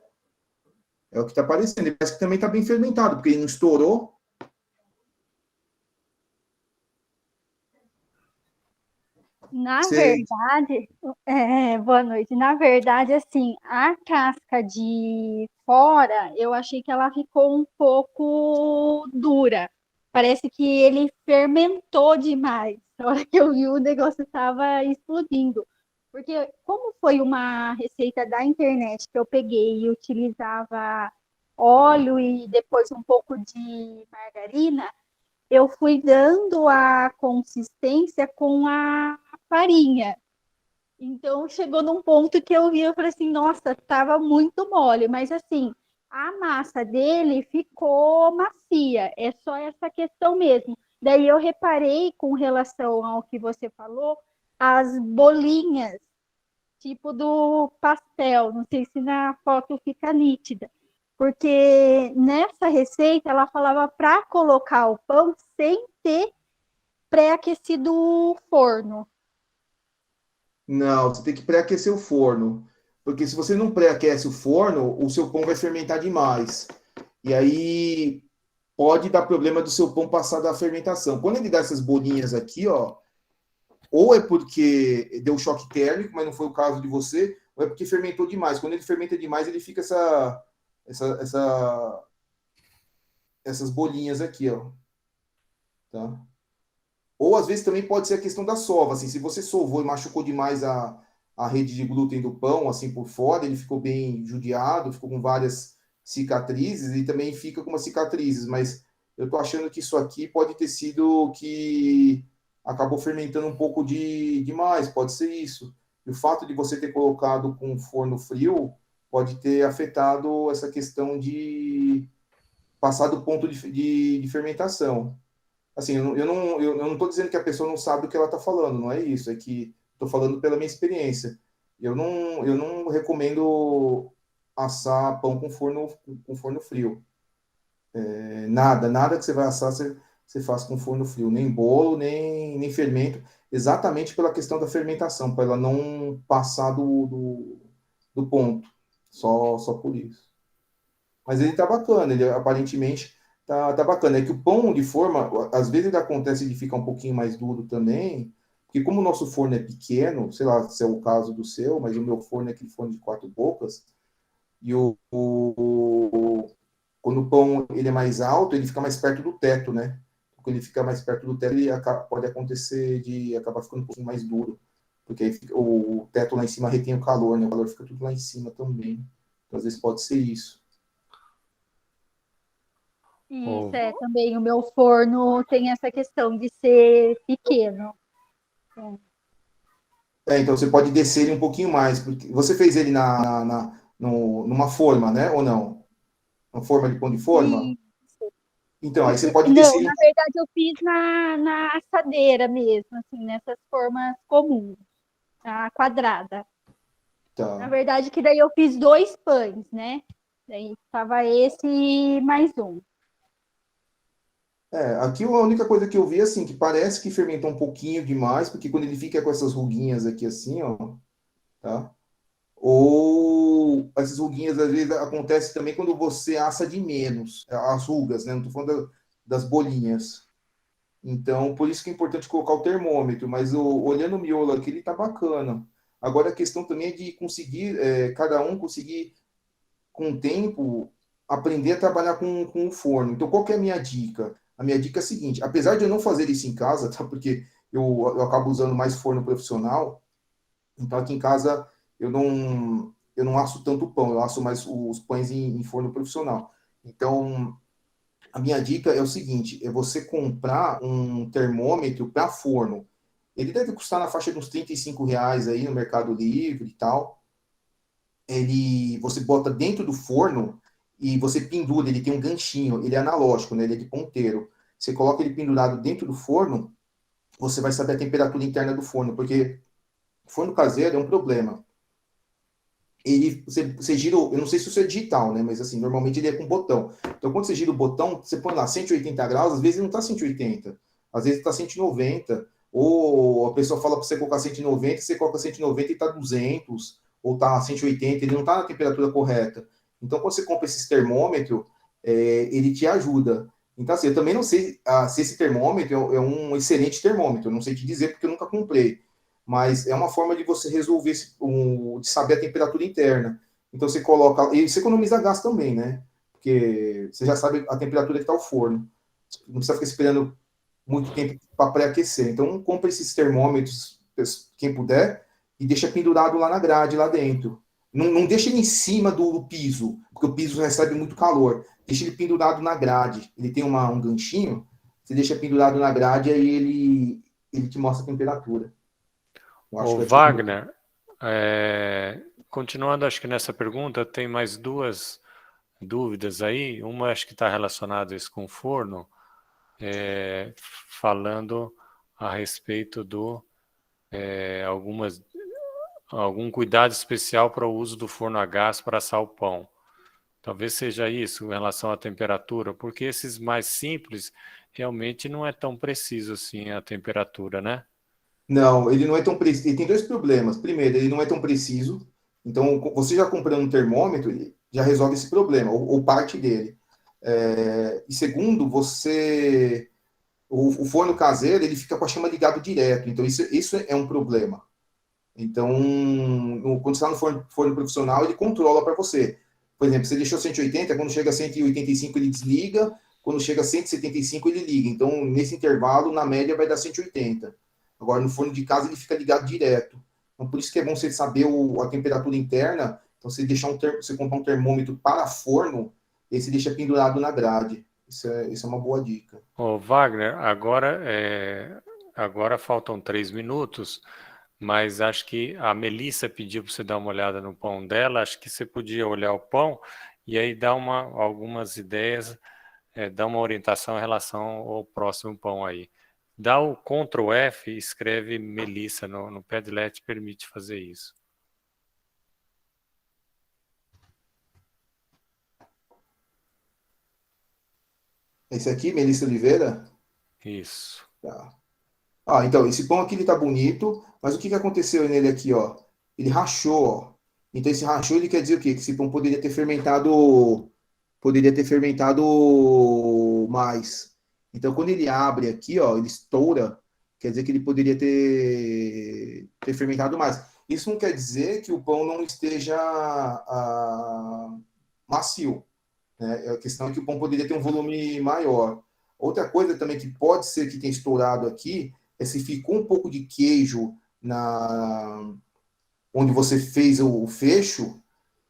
É o que está parecendo. Ele parece que também está bem fermentado, porque ele não estourou. Na verdade, boa noite. Na verdade, assim, a casca de fora, eu achei que ela ficou um pouco dura. Parece que ele fermentou demais. Na hora que eu vi, o negócio estava explodindo. Porque como foi uma receita da internet que eu peguei e utilizava óleo e depois um pouco de margarina, eu fui dando a consistência com a farinha. Então chegou num ponto que eu vi, eu falei assim, nossa, estava muito mole, mas assim, a massa dele ficou macia, é só essa questão mesmo. Daí eu reparei com relação ao que você falou, as bolinhas, tipo do pastel, não sei se na foto fica nítida, porque nessa receita ela falava para colocar o pão sem ter pré-aquecido o forno. Não, você tem que pré-aquecer o forno. Porque se você não pré-aquece o forno, o seu pão vai fermentar demais. E aí pode dar problema do seu pão passar da fermentação. Quando ele dá essas bolinhas aqui, ó, ou é porque deu choque térmico, mas não foi o caso de você, ou é porque fermentou demais. Quando ele fermenta demais, ele fica essas bolinhas aqui, ó. Tá? Ou às vezes também pode ser a questão da sova. Assim, se você sovou e machucou demais a rede de glúten do pão, assim por fora, ele ficou bem judiado, ficou com várias cicatrizes e também fica com umas cicatrizes. Mas eu tô achando que isso aqui pode ter sido que acabou fermentando um pouco demais, pode ser isso. E o fato de você ter colocado com forno frio pode ter afetado essa questão de passar do ponto de fermentação. Assim, eu não estou dizendo que a pessoa não sabe o que ela está falando, não é isso, é que estou falando pela minha experiência. Eu não recomendo assar pão com forno frio. Nada que você vai assar, você faz com forno frio, nem bolo, nem fermento, exatamente pela questão da fermentação, para ela não passar do ponto, só por isso. Mas ele tá bacana, ele aparentemente tá bacana. É que o pão de forma, às vezes ele acontece de ficar um pouquinho mais duro também, porque como o nosso forno é pequeno, sei lá se é o caso do seu, mas o meu forno é aquele forno de 4 bocas, e quando o pão ele é mais alto, ele fica mais perto do teto, né? Quando ele fica mais perto do teto, pode acontecer de acabar ficando um pouquinho mais duro, porque aí o teto lá em cima retém o calor, né? O calor fica tudo lá em cima também. Então, às vezes pode ser isso. Ô, Isso é também. O meu forno tem essa questão de ser pequeno. Então você pode descer ele um pouquinho mais, porque você fez ele numa forma, né? Ou não? Uma forma de pão de forma? E, Então, aí você pode não, descer ele. na verdade eu fiz na assadeira mesmo, assim, nessas formas comuns, a quadrada. Na Tá. verdade, que daí eu fiz 2 pães, né? Daí tava esse e mais um. Aqui a única coisa que eu vi, assim, que parece que fermentou um pouquinho demais, porque quando ele fica com essas ruguinhas aqui assim, ó, tá? Ou essas ruguinhas às vezes acontece também quando você assa de menos, as rugas, né? Não tô falando das bolinhas. Então, por isso que é importante colocar o termômetro, mas olhando o miolo aqui, ele tá bacana. Agora, a questão também é de conseguir, cada um conseguir, com o tempo, aprender a trabalhar com o forno. Então, qual que é a minha dica? A minha dica é a seguinte, apesar de eu não fazer isso em casa, tá? Porque eu acabo usando mais forno profissional, então aqui em casa eu não asso tanto pão, eu asso mais os pães em forno profissional. Então, a minha dica é o seguinte: é você comprar um termômetro para forno. Ele deve custar na faixa de uns R$ 35 aí no Mercado Livre e tal. Você bota dentro do forno e você pendura, ele tem um ganchinho, ele é analógico, né? Ele é de ponteiro. Você coloca ele pendurado dentro do forno, você vai saber a temperatura interna do forno, porque forno caseiro é um problema. Você gira, eu não sei se isso é digital, né? Mas assim, normalmente ele é com botão. Então, quando você gira o botão, você põe lá 180 graus, às vezes ele não está 180, às vezes está 190, ou a pessoa fala para você colocar 190, você coloca 190 e está 200, ou está 180, ele não está na temperatura correta. Então, quando você compra esses termômetros, ele te ajuda. Então, assim, eu também não sei se esse termômetro é um excelente termômetro, eu não sei te dizer porque eu nunca comprei, mas é uma forma de você resolver, de saber a temperatura interna. Então você coloca, e você economiza gás também, né? Porque você já sabe a temperatura que está o forno. Não precisa ficar esperando muito tempo para pré-aquecer. Então compra esses termômetros, quem puder, e deixa pendurado lá na grade, lá dentro. Não deixa ele em cima do piso, porque o piso recebe muito calor. Deixa ele pendurado na grade. Ele tem um ganchinho, você deixa pendurado na grade, aí ele te mostra a temperatura. ô Wagner, continuando acho que nessa pergunta, tem mais duas dúvidas aí. Uma acho que está relacionada a isso com o forno, falando a respeito do algum cuidado especial para o uso do forno a gás para assar o pão. Talvez seja isso em relação à temperatura, porque esses mais simples realmente não é tão preciso assim a temperatura, né? Não, ele não é tão preciso. Ele tem dois problemas. Primeiro, ele não é tão preciso. Então, você já comprando um termômetro, ele já resolve esse problema, ou parte dele. E segundo, o forno caseiro, ele fica com a chama ligado direto. Então, isso é um problema. Então, quando você está no forno profissional, ele controla para você. Por exemplo, você deixou 180, quando chega a 185 ele desliga, quando chega a 175 ele liga. Então, nesse intervalo, na média, vai dar 180. Agora, no forno de casa, ele fica ligado direto. Então, por isso que é bom você saber a temperatura interna. Então, você comprar um termômetro para forno, esse deixa pendurado na grade. Isso é uma boa dica. Ô, Wagner, agora faltam 3 minutos, mas acho que a Melissa pediu para você dar uma olhada no pão dela. Acho que você podia olhar o pão e aí dar algumas ideias, dar uma orientação em relação ao próximo pão aí. Dá o Ctrl F e escreve Melissa no Padlet, permite fazer isso. Esse aqui, Melissa Oliveira? Isso. Tá. Então, esse pão aqui ele tá bonito, mas o que aconteceu nele aqui, ó? Ele rachou, ó. Então, esse rachou, ele quer dizer o quê? Que esse pão poderia ter fermentado mais. Então, quando ele abre aqui, ó, ele estoura, quer dizer que ele poderia ter fermentado mais. Isso não quer dizer que o pão não esteja macio, né? A questão é que o pão poderia ter um volume maior. Outra coisa também que pode ser que tenha estourado aqui é se ficou um pouco de queijo onde você fez o fecho.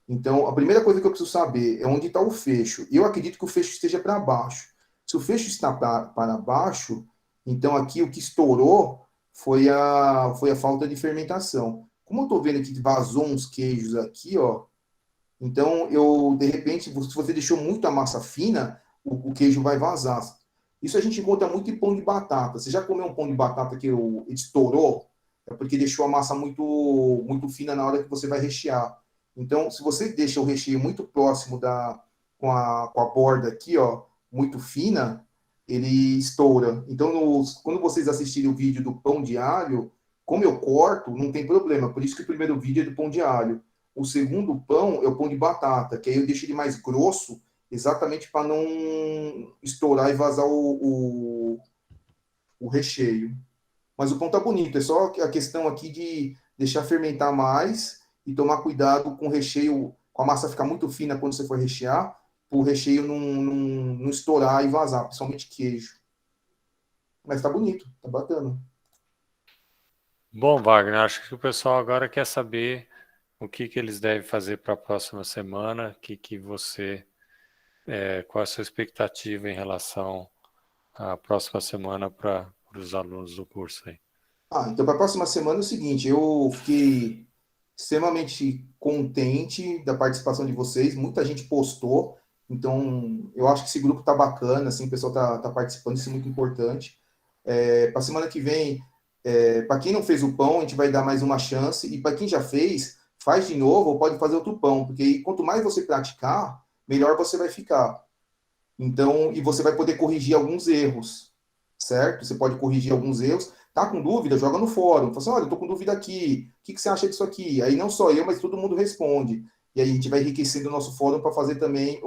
Então, a primeira coisa que eu preciso saber é onde está o fecho. Eu acredito que o fecho esteja para baixo. Se o fecho está para baixo, então aqui o que estourou foi a falta de fermentação. Como eu estou vendo aqui que vazou uns queijos aqui, ó. Então, de repente, se você deixou muito a massa fina, o queijo vai vazar. Isso a gente encontra muito em pão de batata. Você já comeu um pão de batata que ele estourou? É porque deixou a massa muito, muito fina na hora que você vai rechear. Então, se você deixa o recheio muito próximo com a borda aqui, ó, muito fina, ele estoura. Então, quando vocês assistirem o vídeo do pão de alho, como eu corto, não tem problema. Por isso que o primeiro vídeo é do pão de alho. O segundo pão é o pão de batata, que aí eu deixo ele mais grosso, exatamente para não estourar e vazar o recheio. Mas o pão tá bonito, é só a questão aqui de deixar fermentar mais e tomar cuidado com o recheio, com a massa ficar muito fina quando você for rechear, para o recheio não estourar e vazar, principalmente queijo. Mas tá bonito, tá bacana. Bom, Wagner, acho que o pessoal agora quer saber o que eles devem fazer para a próxima semana, qual a sua expectativa em relação à próxima semana para os alunos do curso aí. Então para a próxima semana é o seguinte, eu fiquei extremamente contente da participação de vocês, muita gente postou, então eu acho que esse grupo tá bacana, assim, o pessoal tá participando, isso é muito importante. Para a semana que vem, para quem não fez o pão, a gente vai dar mais uma chance, e para quem já fez, faz de novo ou pode fazer outro pão, porque quanto mais você praticar, melhor você vai ficar. Então, e você vai poder corrigir alguns erros, certo? Você pode corrigir alguns erros. Tá com dúvida? Joga no fórum. Fala assim, olha, eu tô com dúvida aqui. O que você acha disso aqui? Aí não só eu, mas todo mundo responde. E aí a gente vai enriquecendo o nosso fórum para fazer também depois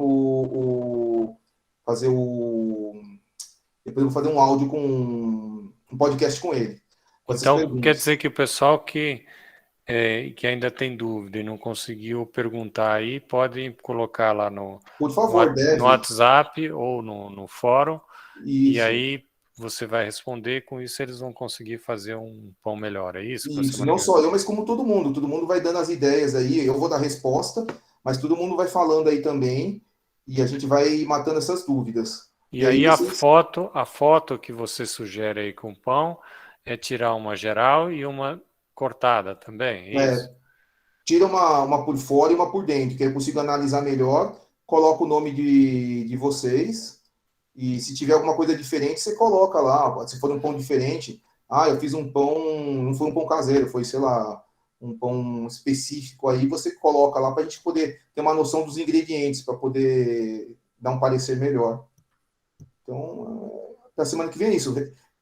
eu vou fazer um áudio um podcast com ele. Com Então, quer dizer que o pessoal que ainda tem dúvida e não conseguiu perguntar aí, pode colocar lá Por favor, no WhatsApp ou no fórum. Isso. E aí você vai responder, com isso eles vão conseguir fazer um pão melhor, é isso? Isso, não só eu, mas como todo mundo vai dando as ideias aí, eu vou dar resposta, mas todo mundo vai falando aí também, e a gente vai matando essas dúvidas. E aí a foto que você sugere aí com o pão é tirar uma geral e uma cortada também, é isso? Tira uma por fora e uma por dentro, que aí eu consigo analisar melhor, coloco o nome de vocês, e se tiver alguma coisa diferente, você coloca lá. Se for um pão diferente, eu fiz um pão, não foi um pão caseiro, foi, sei lá, um pão específico aí, você coloca lá para a gente poder ter uma noção dos ingredientes, para poder dar um parecer melhor. Então, para semana que vem é isso.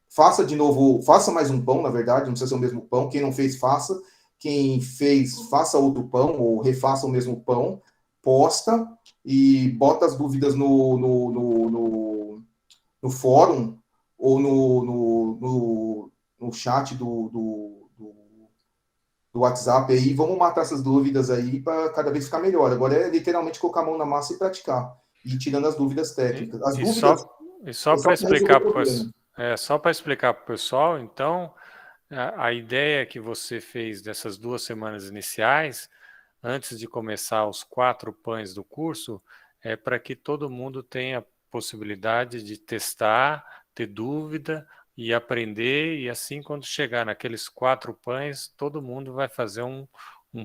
faça de novo, faça mais um pão, na verdade, não precisa ser o mesmo pão. Quem não fez, faça. Quem fez, faça outro pão, ou refaça o mesmo pão, posta e bota as dúvidas no fórum ou no chat do WhatsApp aí. Vamos matar essas dúvidas aí para cada vez ficar melhor. Agora é literalmente colocar a mão na massa e praticar. E tirando as dúvidas técnicas. As dúvidas... Só para explicar para o pessoal, então, a ideia que você fez dessas 2 semanas iniciais, antes de começar os 4 pães do curso, é para que todo mundo tenha possibilidade de testar, ter dúvida e aprender, e assim, quando chegar naqueles 4 pães, todo mundo vai fazer um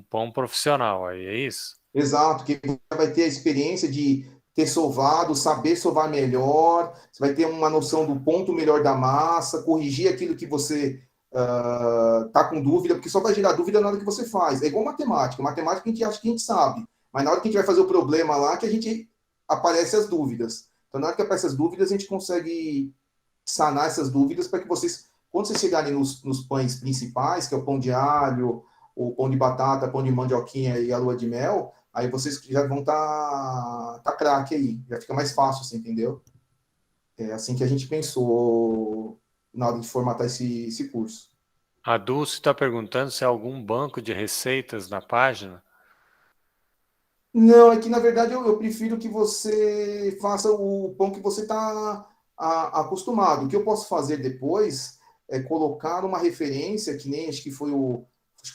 pão profissional, aí é isso? Exato, que vai ter a experiência de ter sovado, saber sovar melhor, você vai ter uma noção do ponto melhor da massa, corrigir aquilo que você tá com dúvida, porque só vai gerar dúvida na hora que você faz. É igual matemática. Matemática a gente acha que a gente sabe, mas na hora que a gente vai fazer o problema lá, que a gente aparece as dúvidas. Então, na hora que aparecem as dúvidas, a gente consegue sanar essas dúvidas para que vocês, quando vocês chegarem nos pães principais, que é o pão de alho, o pão de batata, pão de mandioquinha e a lua de mel, aí vocês já vão tá craque aí, já fica mais fácil, assim, entendeu? É assim que a gente pensou na hora de formatar esse curso. A Dulce está perguntando se há algum banco de receitas na página. Não, é que na verdade eu prefiro que você faça o pão que você está acostumado. O que eu posso fazer depois é colocar uma referência, que nem acho que foi o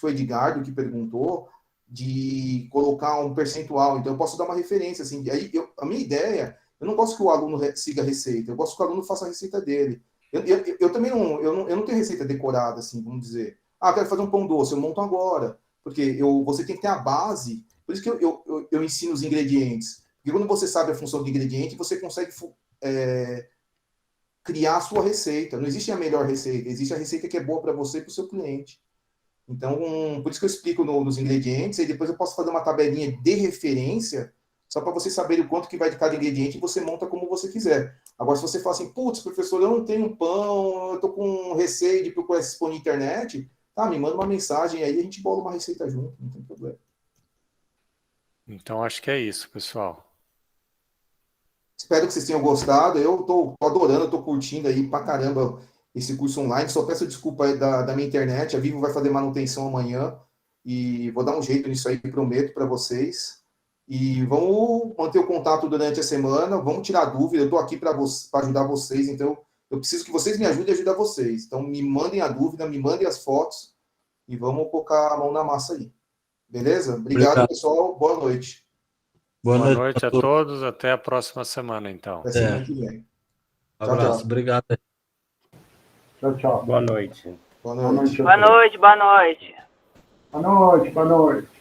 Edgardo que perguntou, de colocar um percentual. Então eu posso dar uma referência, assim. Aí a minha ideia, eu não gosto que o aluno siga a receita, eu gosto que o aluno faça a receita dele. Eu também não tenho receita decorada, assim, vamos dizer. Ah, quero fazer um pão doce, eu monto agora. Porque você tem que ter a base. Por isso que eu ensino os ingredientes. Porque quando você sabe a função do ingrediente, você consegue criar a sua receita. Não existe a melhor receita, existe a receita que é boa para você e para o seu cliente. Então, por isso que eu explico nos ingredientes, e depois eu posso fazer uma tabelinha de referência, só para você saber o quanto que vai de cada ingrediente, e você monta como você quiser. Agora, se você fala assim, putz, professor, eu não tenho pão, eu estou com receio de procurar esse pão na internet, tá, me manda uma mensagem, aí a gente bola uma receita junto, não tem problema. Então, acho que é isso, pessoal. Espero que vocês tenham gostado. Eu tô adorando, tô curtindo aí pra caramba esse curso online. Só peço desculpa aí da minha internet. A Vivo vai fazer manutenção amanhã e vou dar um jeito nisso aí, prometo para vocês. E vamos manter o contato durante a semana. Vamos tirar dúvida. Eu tô aqui para ajudar vocês. Então, eu preciso que vocês me ajudem a ajudar vocês. Então, me mandem a dúvida, me mandem as fotos e vamos colocar a mão na massa aí. Beleza? Obrigado. Pessoal. Boa noite. Boa noite a todos. Até a próxima semana, então. Até semana que vem. Abraço. Tchau. Obrigado. Tchau. Boa noite. Boa noite. Boa noite, boa noite. Boa noite.